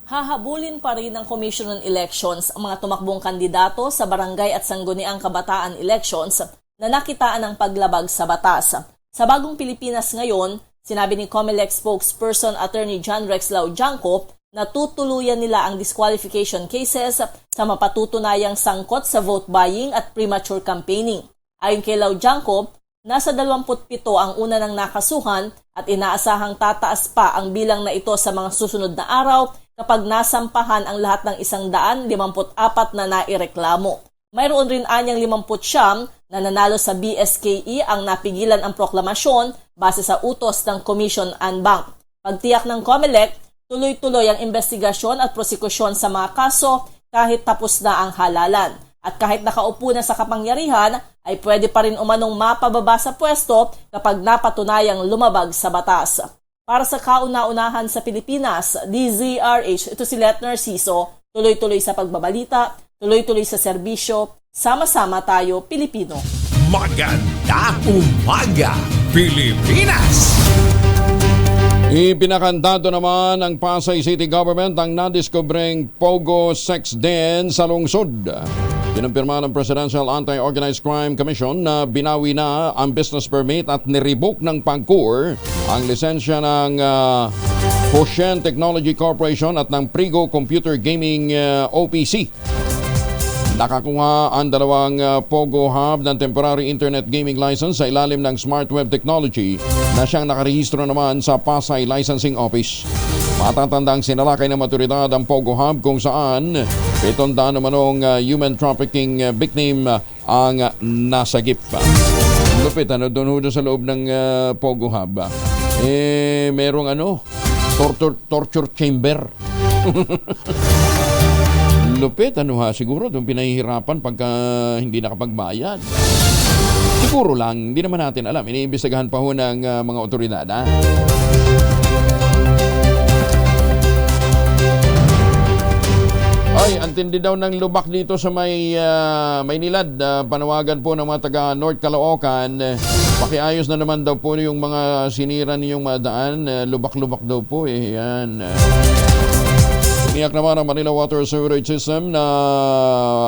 Hahabulin pa rin ng Commission on Elections ang mga tumakbong kandidato sa barangay at sangguniang kabataan elections na nakitaan ng paglabag sa batas. Sa Bagong Pilipinas ngayon, sinabi ni COMELEC spokesperson Attorney John Rex Laujanco na tutuluyan nila ang disqualification cases sa mapatutunayang sangkot sa vote buying at premature campaigning. Ayon kay Laujanco, nasa 27 ang una ng nakasuhan at inaasahang tataas pa ang bilang na ito sa mga susunod na araw kapag nasampahan ang lahat ng 154 na naireklamo. Mayroon rin anyang 59 na nanalo sa BSKE ang napigilan ang proklamasyon base sa utos ng Commission on Bank. Pagtiyak ng COMELEC, tuloy-tuloy ang investigasyon at prosekusyon sa mga kaso kahit tapos na ang halalan. At kahit nakaupo na sa kapangyarihan, ay pwede pa rin umanong mapababa sa pwesto kapag napatunayang lumabag sa batas. Para sa kauna-unahan sa Pilipinas, DZRH, ito si Let Narciso, tuloy-tuloy sa pagbabalita, tuloy-tuloy sa serbisyo, sama-sama tayo, Pilipino. Maganda umaga, Pilipinas! Ipinakantado naman ng Pasay City Government ang nadiskubreng Pogo Sex Den sa lungsod. Kinumpirma ng Presidential Anti-Organized Crime Commission na binawi na ang business permit at nirevoke ng PAGCOR ang lisensya ng Hoshen Technology Corporation at ng Prigo Computer Gaming OPC. Nakakuha ang dalawang Pogo Hub ng temporary internet gaming license sa ilalim ng Smart Web Technology na siyang nakarehistro naman sa Pasay Licensing Office. Matatandang sinalakay ng maturidad ang Pogo Hub kung saan 700 namanong human trafficking victim ang nasagip. Lupit, doon sa loob ng Pogo Hub. Merong torture chamber. Lupit, siguro doon pinahihirapan pagka hindi nakapagbayad. Siguro lang, hindi naman natin alam. Iniimbestigahan pa ho ng mga otoridad, ha? Ay, antindi daw ng lubak dito sa Maynilad. Panawagan po ng mga taga North Caloocan. Pakiayos na naman daw po yung mga sinira niyong madaan. Lubak-lubak daw po Yan. Tiniyak naman ang Manila Water Sewerage System na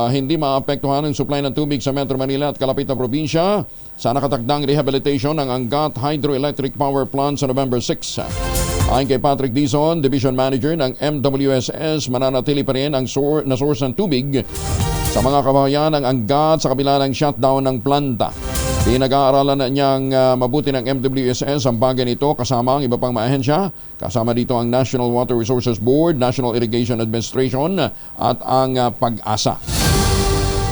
hindi maapektuhan ang supply ng tubig sa Metro Manila at kalapit na probinsya sa nakatakdang rehabilitation ng Angat Hydroelectric Power Plant sa November 6. Ayon kay Patrick Dizon, Division Manager ng MWSS, mananatili pa rin ang source ng tubig sa mga kabahayan ng Angat sa kabila ng shutdown ng planta. Pinag-aaralan na niyang mabuti ng MWSS ang bagay nito kasama ang iba pang maahensya. Kasama dito ang National Water Resources Board, National Irrigation Administration at ang Pag-asa.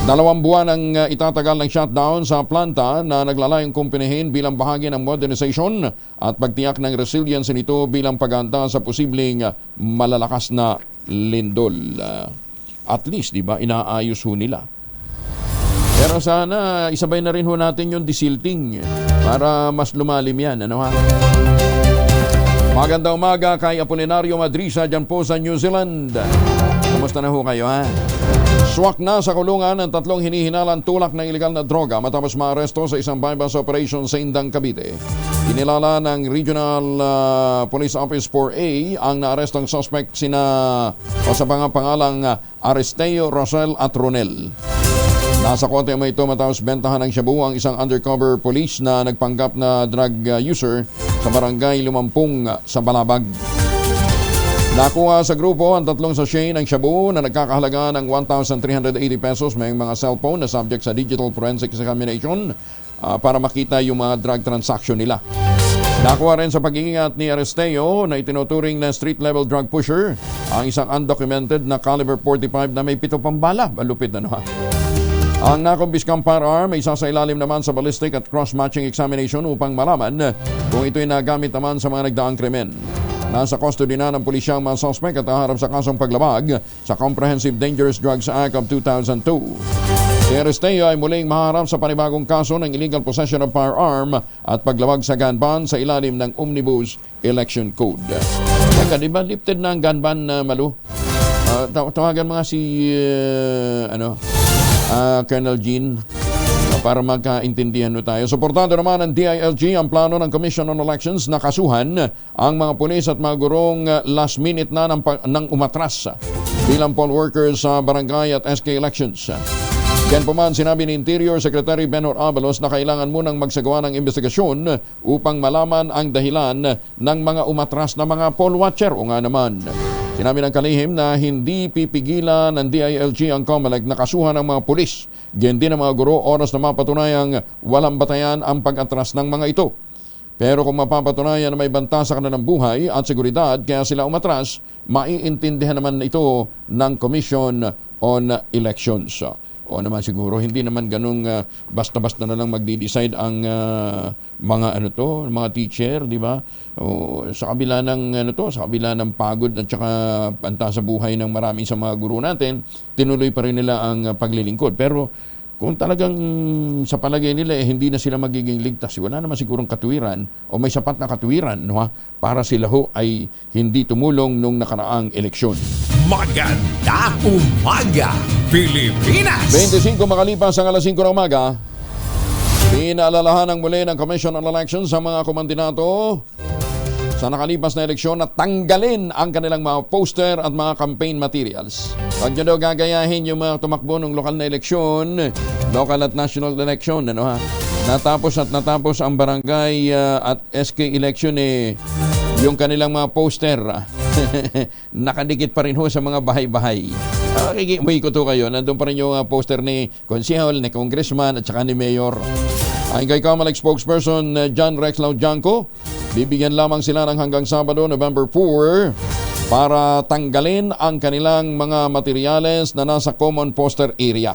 2 buwan ang itatagal ng shutdown sa planta na naglalayong kumpinihin bilang bahagi ng modernization at pagtiyak ng resilience nito bilang paghahanda sa posibleng malalakas na lindol. At least, di ba, inaayos ho nila. Pero sana isabay na rin ho natin yung desilting para mas lumalim yan. Magandang umaga kay Apolinario Madrisa dyan po sa New Zealand. Kumusta na ho kayo, ha? Swak na sa kulungan ang 3 hinihinalang tulak ng ilegal na droga matapos maaresto sa isang bypass operation sa Indang, Cavite. Kinilala ng Regional Police Office 4A ang naarestong suspect sa pangalang Aristeo, Rosel at Ronel. Nasa kote mo ito matapos bentahan ng shabu ang isang undercover police na nagpanggap na drug user sa barangay Lumampung sa Balabag. Nakuha sa grupo ang 3 sachet ng shabu na nagkakahalaga ng 1,380 pesos. May mga cellphone na subject sa digital forensic examination para makita yung mga drug transaction nila. Nakuha rin sa pag-iingat ni Aristeo na itinuturing na street-level drug pusher ang isang undocumented na caliber 45 na may 7 pang bala. Malupit ha. Ang nakumbiskang firearm ay isa sa ilalim naman sa ballistic at cross-matching examination upang malaman kung ito'y nagamit naman sa mga nagdaang krimen. Nasa custody na ng pulisya ang mga suspect at haharap sa kasong paglabag sa Comprehensive Dangerous Drugs Act of 2002. Si Aristeo ay muling maharap sa panibagong kaso ng illegal possession of firearm at paglabag sa gun ban sa ilalim ng Omnibus Election Code. Teka, di ba lifted na ang gun ban na Malu? Tawagan mga si Colonel Jean para magkaintindihan tayo. Suportado naman ng DILG ang plano ng Commission on Elections na kasuhan ang mga pulis at mga gurong last minute na ng umatras bilang poll workers sa barangay at SK elections. Yan po man, sinabi ni Interior Secretary Benhur Abalos na kailangan munang magsagawa ng investigasyon upang malaman ang dahilan ng mga umatras na mga poll watcher. O nga naman, sinabi ng kalihim na hindi pipigilan ng DILG ang COMELEC na kasuhan ng mga pulis. Diyan din ang mga guro oras na mapatunayang walang batayan ang pag-atras ng mga ito. Pero kung mapapatunayan na may banta sa kanilang buhay at seguridad kaya sila umatras, maiintindihan naman ito ng Commission on Elections. O naman siguro, hindi naman ganung basta-basta na lang magdi-decide ang mga teacher, di ba? Sa kabila ng sa kabila ng pagod at saka banta sa buhay ng marami sa mga guro natin, tinuloy pa rin nila ang paglilingkod. Pero kung talagang sa palagay nila hindi na sila magiging ligtas, wala naman sigurong katuwiran o may sapat na katuwiran para sila ay hindi tumulong nung nakaraang eleksyon. Maganda umaga, Pilipinas! 25 makalipas ang alas 5 ng umaga, pinaalalahan muli ng Commission on Elections sa mga komandinato sa nakalipas na eleksyon na tanggalin ang kanilang mga poster at mga campaign materials. Huwag nyo daw gagayahin yung mga tumakbo ng lokal na eleksyon, local at national election, natapos ang barangay at SK election yung kanilang mga poster nakadikit pa rin ho sa mga bahay-bahay. May ko to kayo, nandun pa rin yung poster ni konsehal, ni congressman at saka ni mayor. Ayon kay Comelec spokesperson John Rex Laujanco, bibigyan lamang sila ng hanggang Sabado, November 4 para tanggalin ang kanilang mga materyales na nasa common poster area.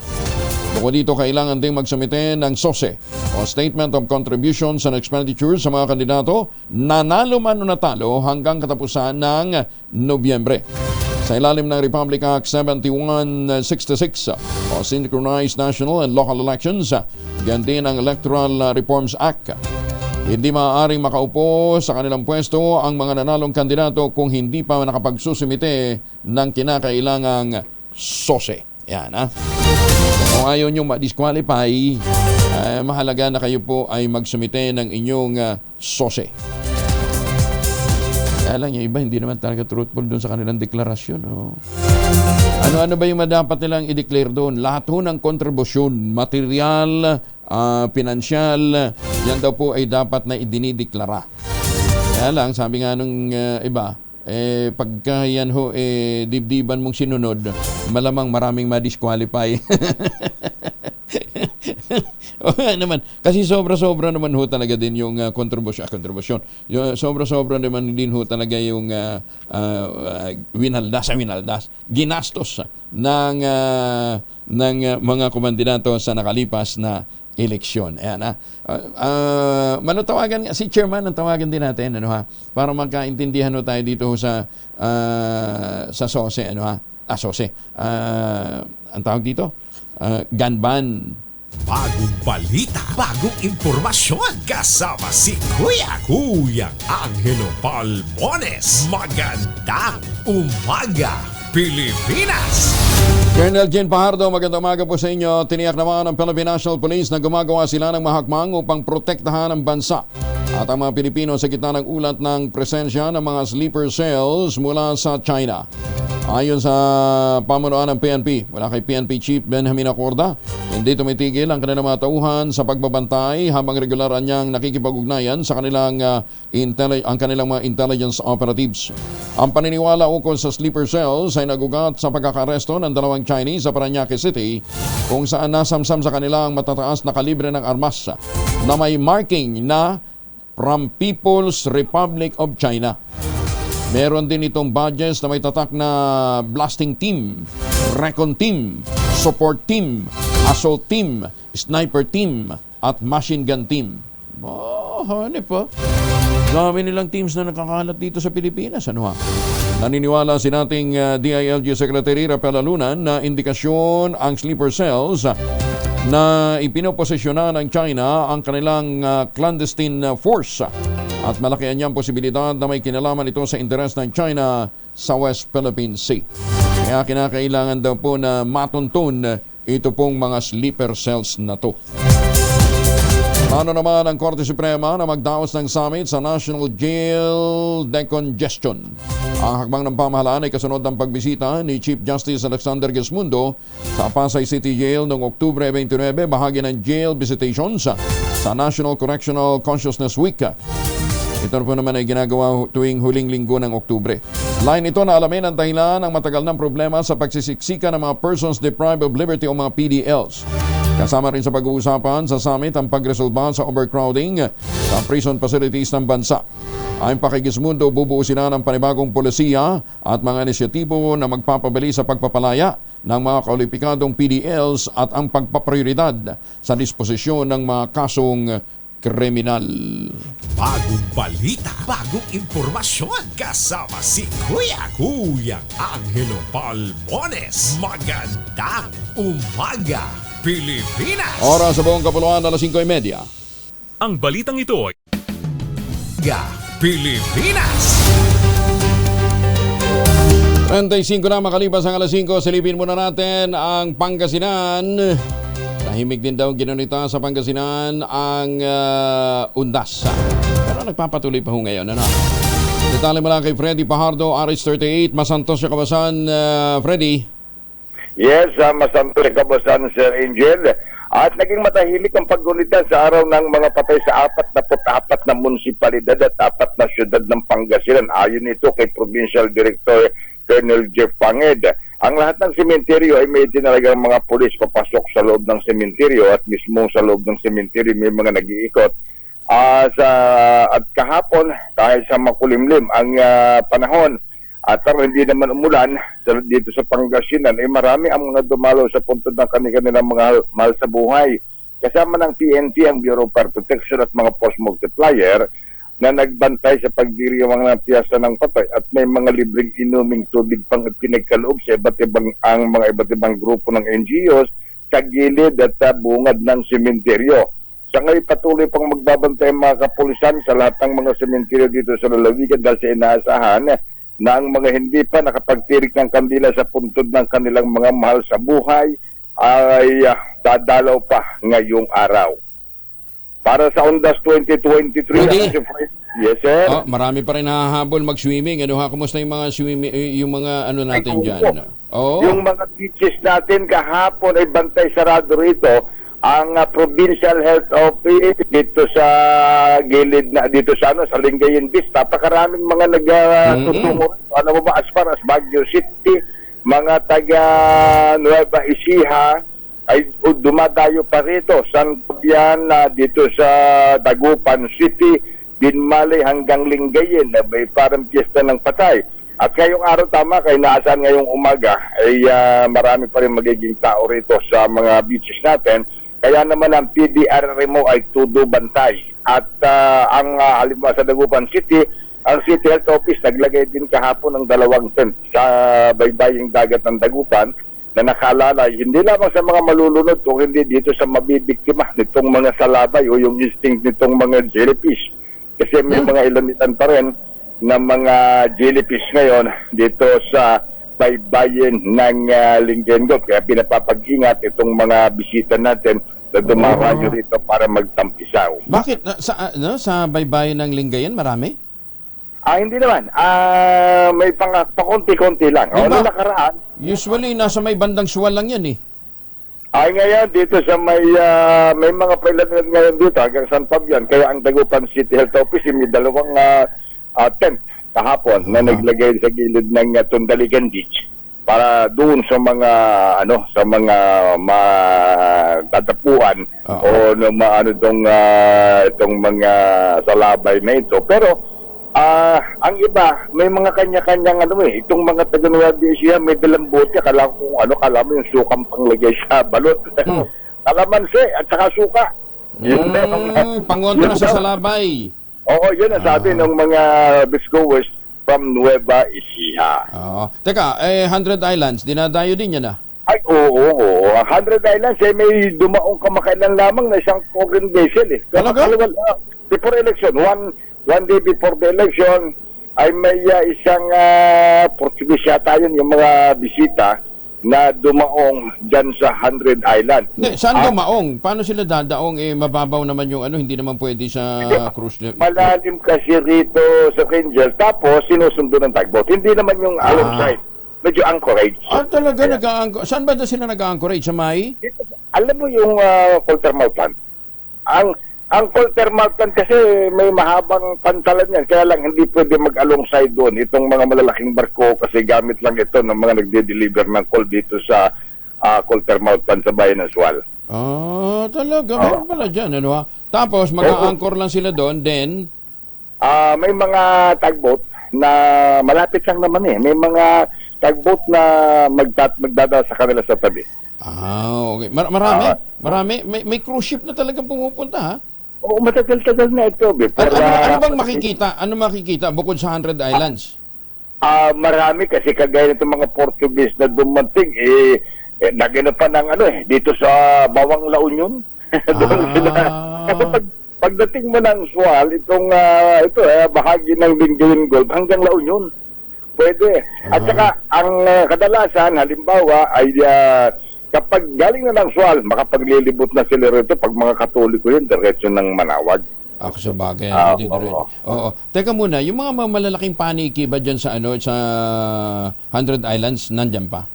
Bukod dito, kailangan ding magsumite ng SOSE o Statement of Contributions and Expenditures sa mga kandidato nanalo man o natalo hanggang katapusan ng Nobyembre. Sa ilalim ng Republic Act 7166 o Synchronized National and Local Elections, ganti ng Electoral Reforms Act, hindi maaaring makaupo sa kanilang pwesto ang mga nanalong kandidato kung hindi pa nakapagsusumite ng kinakailangang SOSE. Yan, Kung ayaw nyo ma-disqualify, mahalaga na kayo po ay magsumite ng inyong SOSE. Kaya lang yung iba, hindi naman talaga truthful doon sa kanilang deklarasyon. Ano ba yung dapat nilang i-declare doon? Lahat ho ng kontribusyon, material, pinansyal, yan daw po ay dapat na idinideklara. Kaya lang, sabi nga nung iba, pagka yan ho, dibdiban mong sinunod, malamang maraming ma-disqualify. Naman, kasi sobra-sobra naman ho talaga din yung kontribusyon. Sobra-sobra naman din ho talaga yung winaldas, ginastos ng mga komandidato sa nakalipas na eleksyon. Ayan, manutawagan si chairman, ang tawagan din natin para magkaintindihan ho tayo dito ho sa SOSE, SOSE. Ang tawag dito, Ganban. Bagong balita, bagong impormasyon, kasama si Kuyang Angelo Palmones. Magandang umaga, Pilipinas! Colonel Jen Pajardo, magandang umaga po sa inyo. Tiniyak naman ng Philippine National Police na gumagawa sila ng mahakbang upang protektahan ang bansa at ang mga Pilipino sa gitna ng ulat ng presensya ng mga sleeper cells mula sa China. Ayon sa pamunuan ng PNP, mula kay PNP Chief Benjamin Acorda, hindi tumitigil ang kanilang mga tauhan sa pagbabantay habang regular niyang nakikipag-ugnayan sa kanilang mga intelligence operatives. Ang paniniwala ukol sa sleeper cells ay nagugat sa pagkakaresto ng dalawang Chinese sa Parañaque City kung saan nasamsam sa kanilang matataas na kalibre ng armas na may marking na from People's Republic of China. Meron din itong badges na may tatak na blasting team, recon team, support team, assault team, sniper team, at machine gun team. Hanip po. Dami nilang teams na nakakalat dito sa Pilipinas. Naniniwala si nating DILG Secretary Rafael Alunan na indikasyon ang sleeper cells na ipinoposisyonan ng China ang kanilang clandestine force. At malaki niyang posibilidad na may kinalaman ito sa interes ng China sa West Philippine Sea. Kaya kinakailangan daw po na matuntun ito pong mga sleeper cells na to. Ano naman ang Korte Suprema na magdaos ng summit sa National Jail Decongestion. Ang hakbang ng pamahalaan ay kasunod ng pagbisita ni Chief Justice Alexander Gesmundo sa Pasay City Jail noong Oktubre 29, bahagi ng jail visitations sa National Correctional Consciousness Week. Ito po naman ay ginagawa tuwing huling linggo ng Oktubre. Line ito na alamin ang dahilan ng matagal ng problema sa pagsisiksika ng mga persons deprived of liberty o mga PDLs. Kasama rin sa pag-uusapan sa summit ang pagresolba sa overcrowding sa prison facilities ng bansa. Ayon pa kay Gesmundo, bubuo sila ng panibagong polisiya at mga inisyatibo na magpapabili sa pagpapalaya ng mga kwalipikadong PDLs at ang pagpaprioridad sa disposisyon ng mga kasong kriminal. Bagong balita, bagong impormasyon, kasama si Kuyang Angelo Palmones. Magandang umaga, Pilipinas! Oras sa buong kapuluan, 5:30. Ang balitang ito ay Pilipinas! 35 na makalipas ang 5:00, silipin muna natin ang Pangasinan. Tahimik din daw ginunita sa Pangasinan ang undas. Pero nagpapatuloy pa ho ngayon. Detalye mula kay Freddy Pajardo, RH38, Masantos siya kabasan. Freddy. Yes, masanto rin kabasan, Sir Angel. At naging matahimik ang paggunita sa araw ng mga patay sa 44 na munisipalidad at 4 na syudad ng Pangasinan. Ayon ito kay Provincial Director Colonel Jeff Panged. Ang lahat ng sementeryo ay may tinalagang mga pulis papasok sa loob ng sementeryo at mismo sa loob ng sementeryo may mga nag-iikot. At kahapon, dahil sa makulimlim ang panahon at hindi naman umulan dito sa Pangasinan, ay marami ang mga dumalo sa puntod ng kanilang mga mahal sa buhay. Kasama ng PNP, ang Bureau of Fire Protection at mga force multiplier na nagbantay sa pagdiriwang ng piyesta ng patay at may mga libreng inuming tubig pang pinagkaloob sa iba't ibang grupo ng NGOs sa gilid at bungad ng sementeryo. Sa ngayon patuloy pang magbabantay ang mga kapulisan sa lahat ng mga sementeryo dito sa lalawigan dahil sa inaasahan na ang mga hindi pa nakapagtirik ng kandila sa puntod ng kanilang mga mahal sa buhay ay dadalaw pa ngayong araw. Para sa Ondas 2023, yes sir. Marami pa rin nahahabol mag-swimming. Kumusta yung mga natin diyan? Yung mga beaches natin kahapon ay bantay sarado rito. Ang Provincial Health Office dito sa gilid na dito sa Lingayen Beach, napakaraming mga nagtutungo. As far as Baguio City, mga taga Nueva Ecija ay dumadayo pa rito. San Fabian dito sa Dagupan City, Binmalay hanggang Lingayen, may parang piyesta ng patay. At ngayong araw tama, kay naasahan ngayong umaga ay marami pa rin magiging tao rito sa mga beaches natin. Kaya naman ang PDRMO ay tudo bantay. At ang halimbawa sa Dagupan City, ang City Health Office naglagay din kahapon ng 2 tent sa baybaying dagat ng Dagupan na nakalalay hindi lamang sa mga malulunod kung hindi dito sa mabibiktima nitong mga salabay o yung instinct nitong mga jellyfish. Kasi may mga ilamitan pa rin na mga jellyfish ngayon dito sa baybayin ng Lingayen-Gold. Kaya pinapapag-ingat itong mga bisita natin na dumarayo rito para magtampisaw. Bakit? Sa baybayin ng Lingayen, marami? Hindi naman. May pakunti-kunti lang. Ano nakaraan? Usually, nasa may bandang suwal lang yan eh. Ngayon, dito sa may mga pailan ngayon dito hanggang San Fabian. Kaya ang Dagupan City Health Office, may 2 tent kahapon na naglagay sa gilid ng Tundaligan Beach para doon sa mga matatapuan o itong mga salabay na ito. Pero ang iba may mga kanya-kanyang itong mga taga-Nueva Ecija may dalang bote, kala mo yung sukang panglagay sa balot. Kalamansi at saka suka. Pangontra sa salabay. Oo, yun ang sabi ng mga beachgoers from Nueva Ecija. Teka, 100 Islands, dinadayo din yan Ay, oo. 100 Islands, may dumaong kamakailan lamang na isang foreign vessel Talaga? Before election, one day before the election, ay may isang Portuguese yata yun, yung mga bisita na dumaong dyan sa 100 Island. Saan dumaong? Paano sila dadaong? Mababaw naman yung hindi naman pwede sa cruise. Malalim kasi rito sa Angel, tapos sinusundo ng tugboat. Hindi naman yung alongside. Medyo anchorage. Talaga nag-anchorage? Saan ba sila nag-anchorage? Sa May? Alam mo yung Coulter Mountain? Ang Coulter Mountain kasi may mahabang pantalan yan. Kaya lang hindi pwede mag-alongside doon. Itong mga malalaking barko kasi gamit lang ito ng mga nagde-deliver ng coal dito sa Coulter Mountain sa bayan ng Sual. Talaga? Meron pala dyan. Tapos mag-anchor lang sila doon. Then? May mga tugboat na malapit lang naman May mga tugboat na magdadala sa kanila sa tabi. Okay. Marami? May cruise ship na talagang pumupunta ha? Oo, matagal-tagal na ito. Ano bang makikita? Ano makikita bukod sa 100 Islands? Marami kasi kagaya nitong mga Portuguese na dumating, nagana pa ng dito sa Bawang La Union. Doon sila. Kasi pagdating mo ng Sual, bahagi ng Lingayen-Gold hanggang La Union. Pwede. At saka, ang kadalasan, halimbawa, ay kapag galing na ng Sual, makapaglilibot na sila rito pag mga Katoliko yun, diretso ng Manawag. Ako sa bagay. Oo. Oo. Teka muna, yung mga malalaking paniki ba dyan sa 100 Islands, nandyan pa?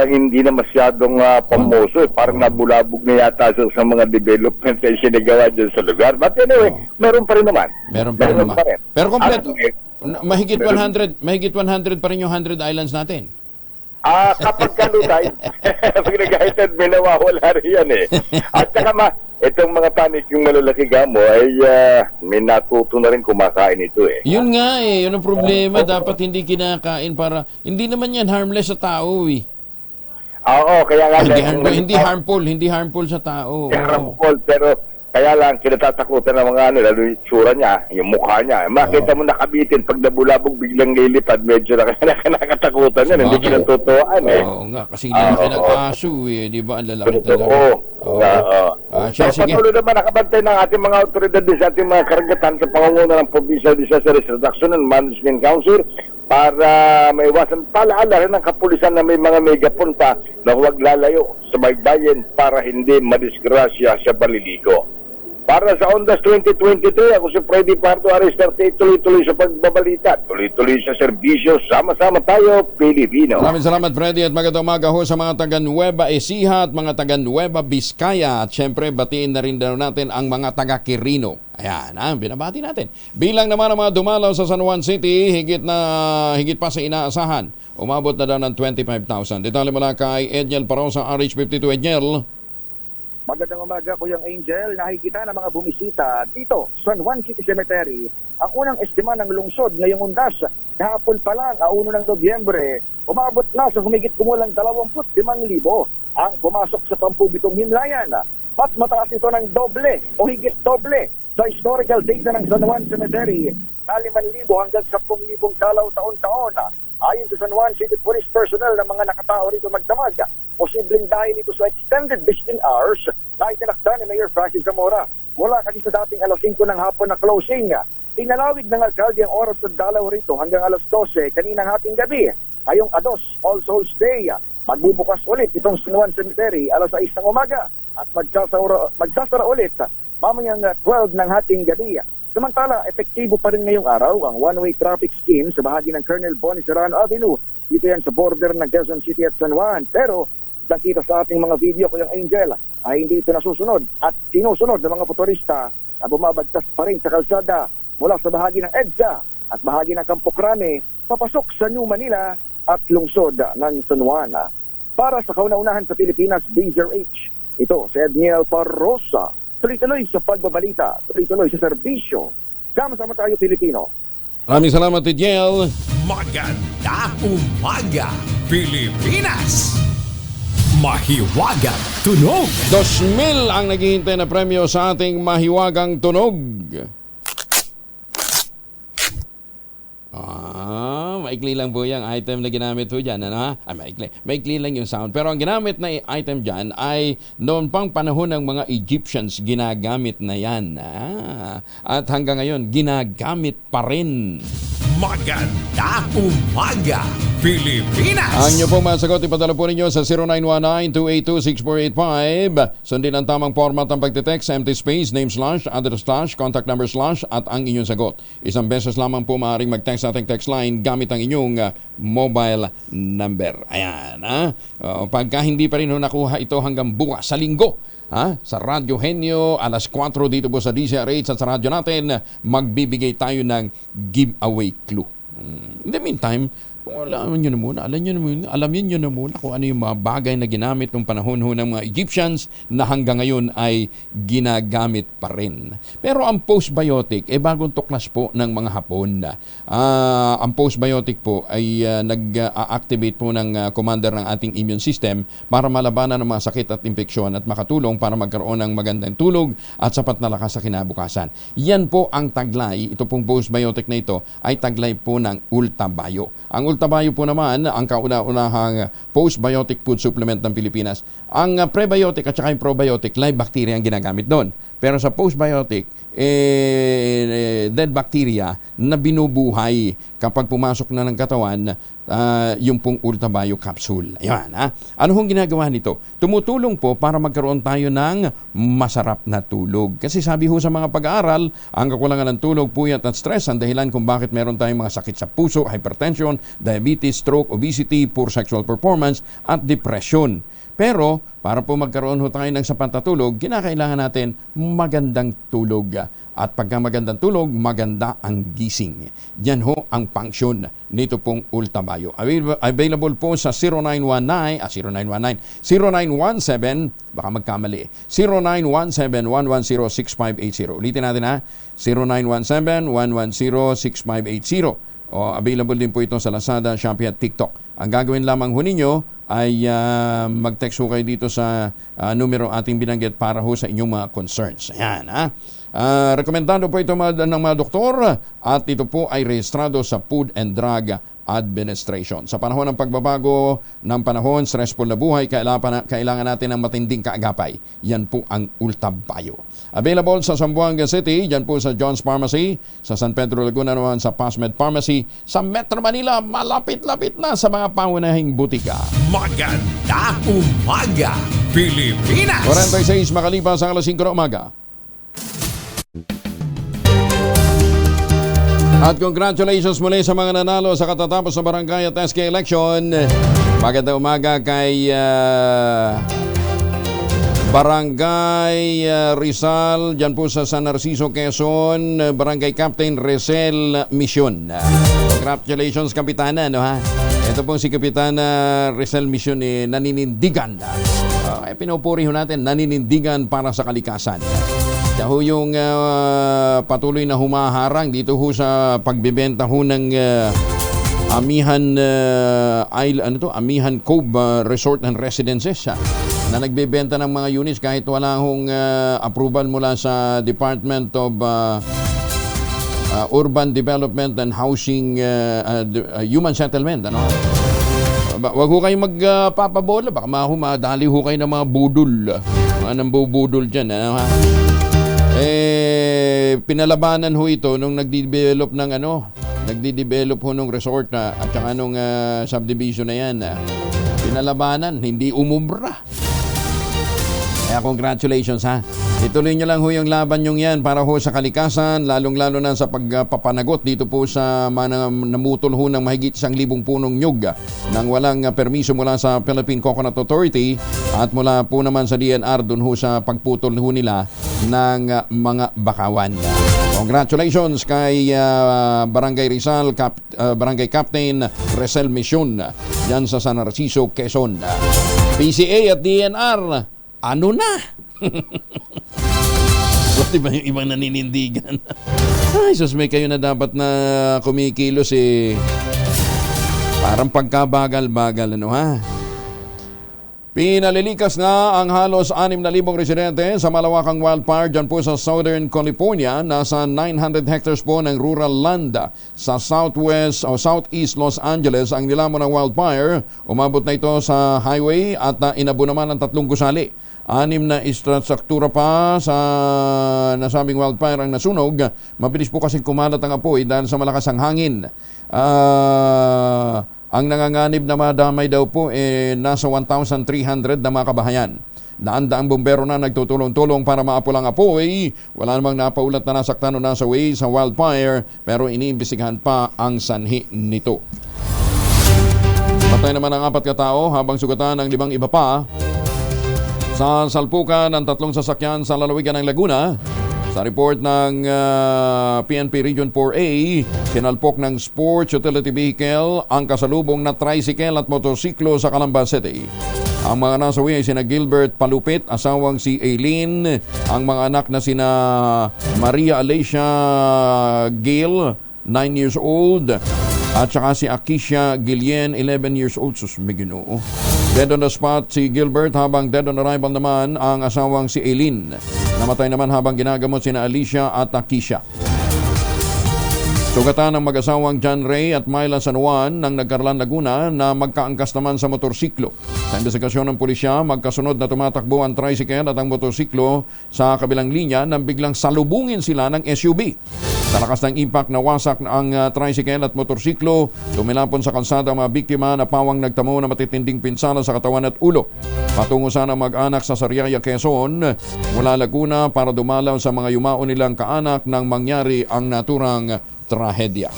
Hindi na masyadong pamoso. Parang nabulabog na yata sa mga development na sinagawa dyan sa lugar. But anyway, meron pa rin naman. Meron pa rin. Pero kompleto, mahigit 100 pa rin yung 100 Islands natin. Kapag kalutay, pag nag-heightened may nawawala rin yan eh. At saka itong mga panik yung malalaki gamo ay may natuto na rin kumakain ito eh. Yun nga eh, yun ang problema. Dapat hindi kinakain para, hindi naman yan harmless sa tao eh. Oo, kaya nga. Hindi harmful sa tao. Harmful, pero kaya lang kinatatakutan ng mga lalo yung tsura niya, yung mukha niya. Makita mo nakabitin, pag nabulabog biglang lilipad, medyo nakatakutan yan. Hindi kinatutuan eh. Oo nga, kasi hindi na kinag-aso eh. Di ba? Ang lalaki talaga. Oo. Sige. Patuloy naman nakabantay ng ating mga otoridad din sa ating mga karagatan sa pangunguna ng Provincial Disaster Risk Reduction and Management Council para maiwasan palaala rin ng kapulisan na may mga megaphone pa na huwag lalayo sa baybayin para hindi madisgrasya sa baliligo. Para sa Ondas 2023, ako si Freddy Pardo Arisarte, tuloy-tuloy sa pagbabalita, tuloy-tuloy sa serbisyo, sama-sama tayo, Pilipino. Maraming salamat, Freddy, at magandang umaga ho sa mga taga Nueva Ecija at mga taga Nueva Vizcaya. At syempre, batiin na rin daw natin ang mga taga Quirino. Ayan, binabati natin. Bilang naman ang mga dumalaw sa San Juan City, higit pa sa inaasahan. Umabot na daw ng 25,000. Detalye mula kay Edniel Parosa, RH52. Edniel. Magandang umaga, Kuyang Angel. Nakikita ng mga bumisita dito, San Juan City Cemetery, ang unang estima ng lungsod ngayong undas. Kahapon pa lang, 1 ng Nobyembre, umabot na sa humigit kumulang 25,000 ang pumasok sa pampubitong himlayan. Mas mataas ito ng doble o higit doble sa historical data ng San Juan Cemetery na 5,000 hanggang 10,000 dalaw taon-taon. Ayon sa San Juan City Police personnel ng mga nakatao rito magdamag, posibleng dahil ito sa extended visiting hours na itinakda ni Mayor Francis Zamora. Wala kasi sa dating alas 5 ng hapon na closing. Tinalawig ng alkalde ang oras ng dalaw rito hanggang alas 12 kaninang hating gabi. Ngayong Ados, All Souls Day, magbubukas ulit itong San Juan Cemetery alas 6 ng umaga at magsasara ulit mamayang 12 ng hating gabi. Samantala, epektibo pa rin ngayong araw ang one-way traffic scheme sa bahagi ng Colonel Bonnie Serrano Avenue. Dito yan sa border ng Quezon City at San Juan. Pero nakita sa ating mga video ko yung Angel ay hindi ito nasusunod at sinusunod ng mga motorista na bumabagtas pa rin sa kalsada mula sa bahagi ng EDSA at bahagi ng Campo Crame papasok sa New Manila at lungsod ng San Juan. Para sa kauna-unahan sa Pilipinas, BZRH, ito si Edniel Parrosa. Tuloy-tuloy sa pagbabalita, tuloy-tuloy sa serbisyo. Sama-sama tayo, Pilipino. Maraming salamat, Edniel. Magandang umaga, Pilipinas! Mahiwagang tunog! 2,000 ang naghihintay na premyo sa ating mahiwagang tunog. Maikli lang po yung item na ginamit po dyan. Ano? Maikli lang yung sound. Pero ang ginamit na item dyan ay noon pang panahon ng mga Egyptians, ginagamit na yan. At hanggang ngayon, ginagamit pa rin. Magandang umaga, Pilipinas! Ang inyo pong masagot, ipadala po ninyo sa 0919-282-6485. Sundin ang tamang format ng pagtitext, empty space, name slash, address slash, contact number slash, at ang inyong sagot. Isang beses lamang po maaaring mag-text sa ating text line gamit ang inyong mobile number. Ayan, pagka hindi pa rin nakuha ito hanggang bukas sa linggo, sa Radyo Henyo, alas 4 dito po sa DZRH at sa radyo natin, magbibigay tayo ng giveaway clue. In the meantime, alam nyo na muna kung ano yung mga bagay na ginamit ng panahon ng mga Egyptians na hanggang ngayon ay ginagamit pa rin. Pero ang postbiotic, bagong tuklas po ng mga Hapon. Ang postbiotic po ay nag-activate po ng commander ng ating immune system para malabanan ng mga sakit at infeksyon at makatulong para magkaroon ng magandang tulog at sapat na lakas sa kinabukasan. Yan po ang taglay, ito pong postbiotic na ito ay taglay po ng Ultabio. Ang Ultabio po naman, ang kauna-unahang postbiotic food supplement ng Pilipinas. Ang prebiotic at saka yung probiotic, live bacteria ang ginagamit doon. Pero sa postbiotic, dead bacteria na binubuhay. kapag pumasok na ng katawan yung pong Ultabio capsule. Ayan, Ano hong ginagawa nito? Tumutulong po para magkaroon tayo ng masarap na tulog. Kasi sabi ho sa mga pag-aaral, ang kakulangan ng tulog, puyat at stress ang dahilan kung bakit meron tayong mga sakit sa puso, hypertension, diabetes, stroke, obesity, poor sexual performance at depression. Pero para po magkaroon ho tayo ng sapat na tulog, kinakailangan natin magandang tulog. At pagka magandang tulog, maganda ang gising. Yan ho ang function nito pong Ultabio. Available po sa 0917, baka magkamali, 0917-110-650. Ulitin natin 0917-110-6580. Available din po ito sa Lazada, Shopee at TikTok. Ang gagawin lamang ho ninyo ay mag-text ho kayo dito sa numero ating binanggit para ho sa inyong mga concerns. Ayan, rekomendado po ito ng mga doktor at ito po ay rehistrado sa Food and Drug Administration. Sa panahon ng pagbabago ng panahon, stressful na buhay, kailangan natin ng matinding kaagapay. Yan po ang Ultabio. Available sa Zamboanga City, yan po sa John's Pharmacy, sa San Pedro Laguna naman sa Pasmed Pharmacy, sa Metro Manila, malapit-lapit na sa mga pangunahing butika. Maganda umaga, Pilipinas! 46 makalipas ang alas 5 na umaga. At congratulations muli sa mga nanalo sa katatapos na barangay at SK election. Magandang umaga kay Barangay Rizal, dyan po sa San Narciso, Quezon, Barangay Captain Resel Mission. Congratulations, Kapitana. Ito pong si Kapitana Resel Mission naninindigan. Pinupuri ho natin, naninindigan para sa kalikasan. Siya ho yung patuloy na humaharang dito ho sa pagbebenta ho ng Amihan Cove Resort and Residences na nagbebenta ng mga units kahit wala hong approval mula sa Department of Urban Development and Housing Human Settlement. Wag ho kayong magpapabola, baka madali ho kayo ng mga budol. Mga nambubudol dyan. Pinalabanan ho ito nung nagde-develop ho nung resort at saka nung subdivision na yan. Pinalabanan, hindi umubra. Kaya congratulations Ituloy nyo lang ho yung laban nyo yan para ho sa kalikasan, lalong-lalo na sa pagpapanagot dito po sa namutol ho ng mahigit 1,000 punong nyug nang walang permiso mula sa Philippine Coconut Authority at mula po naman sa DNR dun ho sa pagputol ho nila ng mga bakawan. Congratulations kay Barangay Rizal, Barangay Captain Resel Mission dyan sa San Narciso, Quezon. PCA at DNR, ano na? Buti ba yung ibang naninindigan? Ay, sus, may kayo na dapat na kumikilos parang pagkabagal-bagal, Pinalilikas na ang halos 6,000 residente sa malawakang wildfire dyan po sa Southern California. Nasa 900 hectares po ng rural land sa southeast Los Angeles ang nilamon ng wildfire. Umabot na ito sa highway at inabo naman ang 3 gusali. 6 na infrastruktura pa sa nasabing wildfire ang nasunog. Mabilis po kasi kumalat ang apoy dahil sa malakas ang hangin. Ang nanganganib na madamay daw po nasa 1,300 na mga kabahayan. Daan-daang bumbero na nagtutulong-tulong para maapol ang apoy. Wala namang napaulat na nasaktan o nasa way sa wildfire pero iniimbestigahan pa ang sanhi nito. Patay naman ang 4 katao habang sugatan ng 5 iba pa. Sa salpukan ng 3 sasakyan sa lalawigan ng Laguna. Sa report ng PNP Region 4A, sinalpok ng sports utility vehicle ang kasalubong na tricycle at motorsiklo sa Calamba City. Ang mga nasawi ay sina Gilbert Palupit, asawang si Aileen, ang mga anak na sina Maria Alicia Gale, 9 years old, at saka si Akisha Gillian, 11 years old. Sus, may Ginoo. Dead on the spot si Gilbert habang dead on arrival naman ang asawang si Aileen. Namatay naman habang ginagamot sina Alicia at Akisha. Sugatan ng mag-asawang John Ray at Myla San Juan ng Nagcarlan, Laguna na magkaangkas naman sa motorsiklo. Sa investigasyon ng pulisya, magkasunod na tumatakbo ang tricycle at ang motorsiklo sa kabilang linya nang biglang salubungin sila ng SUV. Sa lakas ng impact, nawasak ang tricycle at motorsiklo. Tumilapon sa kalsada ang mga biktima na pawang nagtamo na matitinding pinsala sa katawan at ulo. Patungo sana mag-anak sa Sariaya, Quezon mula Laguna para dumalaw sa mga yumao nilang kaanak nang mangyari ang naturang trahedya.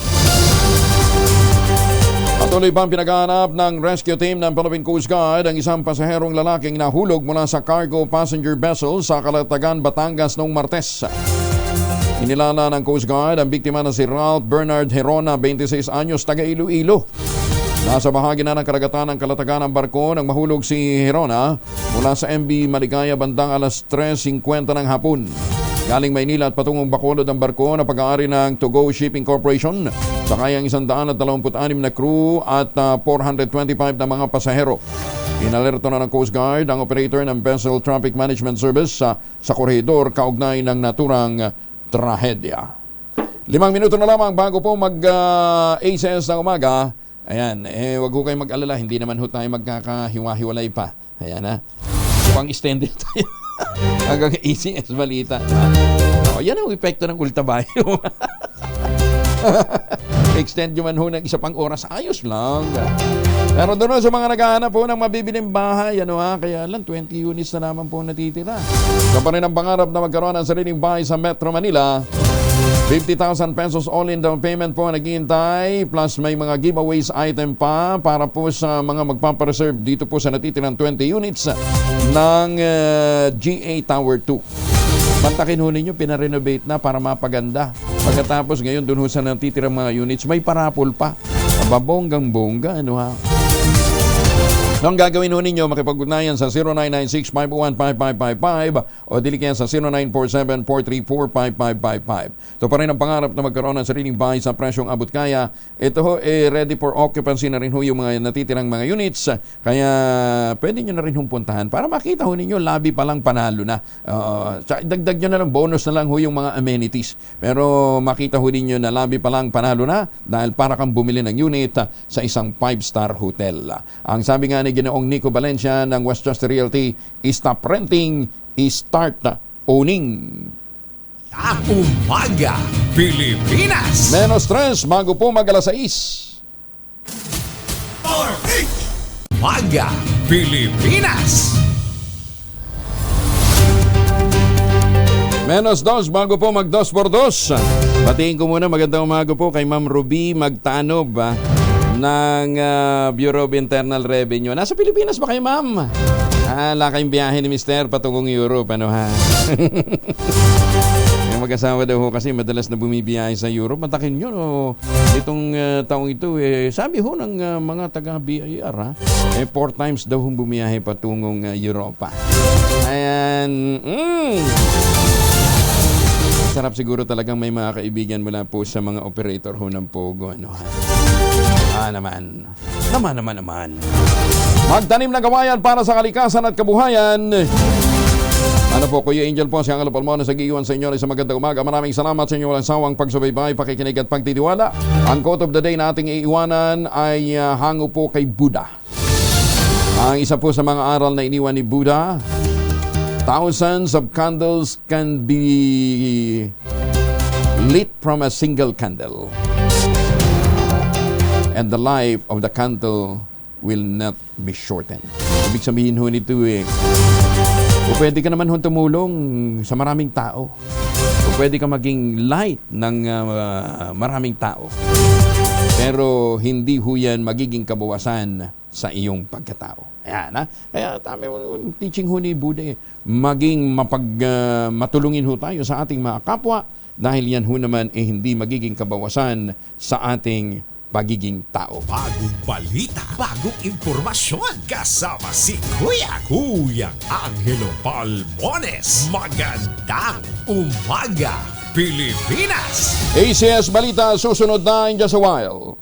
Patuloy pa ang pinaghahanap ng rescue team ng Philippine Coast Guard ang isang pasaherong lalaking nahulog mula sa cargo passenger vessel sa Calatagan, Batangas noong Martes. Inilala ng Coast Guard ang biktima na si Ralph Bernard Herona, 26 anyos, taga Iloilo. Nasa bahagi na ng karagatan ng Calatagan ang barko nang mahulog si Herona mula sa MV Maligaya bandang alas 3:50 ng hapon. Galing Maynila at patungong Bacolod ang barko na pag-aari ng To Go Shipping Corporation. Sakay ang 126 na crew at 425 na mga pasahero. Inalerto na ng Coast Guard ang operator ng Vessel Traffic Management Service sa koridor kaugnay ng naturang trahedya. 5 minuto na lamang bago po mag-ACS ng umaga. Ayan, wag ho kayong mag-alala, hindi naman ho tayo magkakahiwa-hiwalay pa. Ayan ha. Pang-extended tayo. Hanggang ACS balita. Yan ang epekto ng ultrabayo. Extend nyo man ho ng isa pang oras, ayos lang. Pero doon sa mga naghahanap po ng mabibiling bahay, kaya lang 20 units na naman po natitira. Sa pa rin ang pangarap na magkaroon ng sariling bahay sa Metro Manila, 50,000 pesos all-in down payment po naghihintay, plus may mga giveaways item pa para po sa mga magpapareserve dito po sa natitirang 20 units ng GA Tower 2. Bantakin ho ninyo, pinarenovate na para mapaganda. Pagkatapos ngayon, dun ho sa natitirang mga units, may parapol pa. Ababonggang-bongga, Ang gagawin ho ninyo, makipag-ugnayan sa 0996-501-5555 o dili kaya sa 0947-434-5555. Ito pa rin ang pangarap na magkaroon ng sariling bahay sa presyong abot kaya. Ito ho, ready for occupancy na rin ho yung mga natitirang mga units. Kaya pwede nyo na rin hong puntahan para makita ho ninyo, labi pa lang panalo na. Dagdag nyo na lang, bonus na lang ho yung mga amenities. Pero makita ho ninyo na labi pa lang panalo na dahil para kang bumili ng unit sa isang 5-star hotel. Ang sabi nga ni Ginoong Nico Valencia ng Westchester Realty, stop renting, start owning. Umaga, Pilipinas! Menos stress bago po mag-alas 6. Umaga, Pilipinas! Menos 2 bago po mag 2x2. Batiin ko muna magandang umaga po kay Ma'am Ruby Magtanob ng Bureau of Internal Revenue. Nasa Pilipinas ba kayo, ma'am? Wala kayong biyahe ni Mr. patungong Europe, Yung mag-asawa daw ho kasi madalas na bumibiyahe sa Europe. Matakin nyo, itong taong ito, sabi ho ng mga taga-BIR, 4 times daw hong bumiyahe patungong Europa. Ayan, sarap siguro talagang may mga kaibigan mula po sa mga operator ho ng Pogo, naman. Magtanim ng kawayan para sa kalikasan at kabuhayan. Kuya Angel po, si Angelo Palmona sa giiwan sa inyo sa magandang umaga. Maraming salamat sa inyo walang sawang pagsubaybay, pakikinig at pagtitiwala. Ang quote of the day na ating iiwanan ay hango po kay Buddha. Ang isa po sa mga aral na iniwan ni Buddha, thousands of candles can be lit from a single candle. And the life of the candle will not be shortened. Ibig sabihin ho nito o pwede ka naman ho tumulong sa maraming tao. O pwede ka maging light ng maraming tao. Pero hindi ho yan magiging kabawasan sa iyong pagkatao. Ayan, Kaya teaching ho ni Buddha, maging matulungin ho tayo sa ating mga kapwa dahil yan ho naman hindi magiging kabawasan sa ating pagiging tao. Bagong balita, bagong impormasyon. Kasama si Kuya Angelo Palmones. Magandang umaga, Pilipinas! ACS Balita, susunod na in just a while.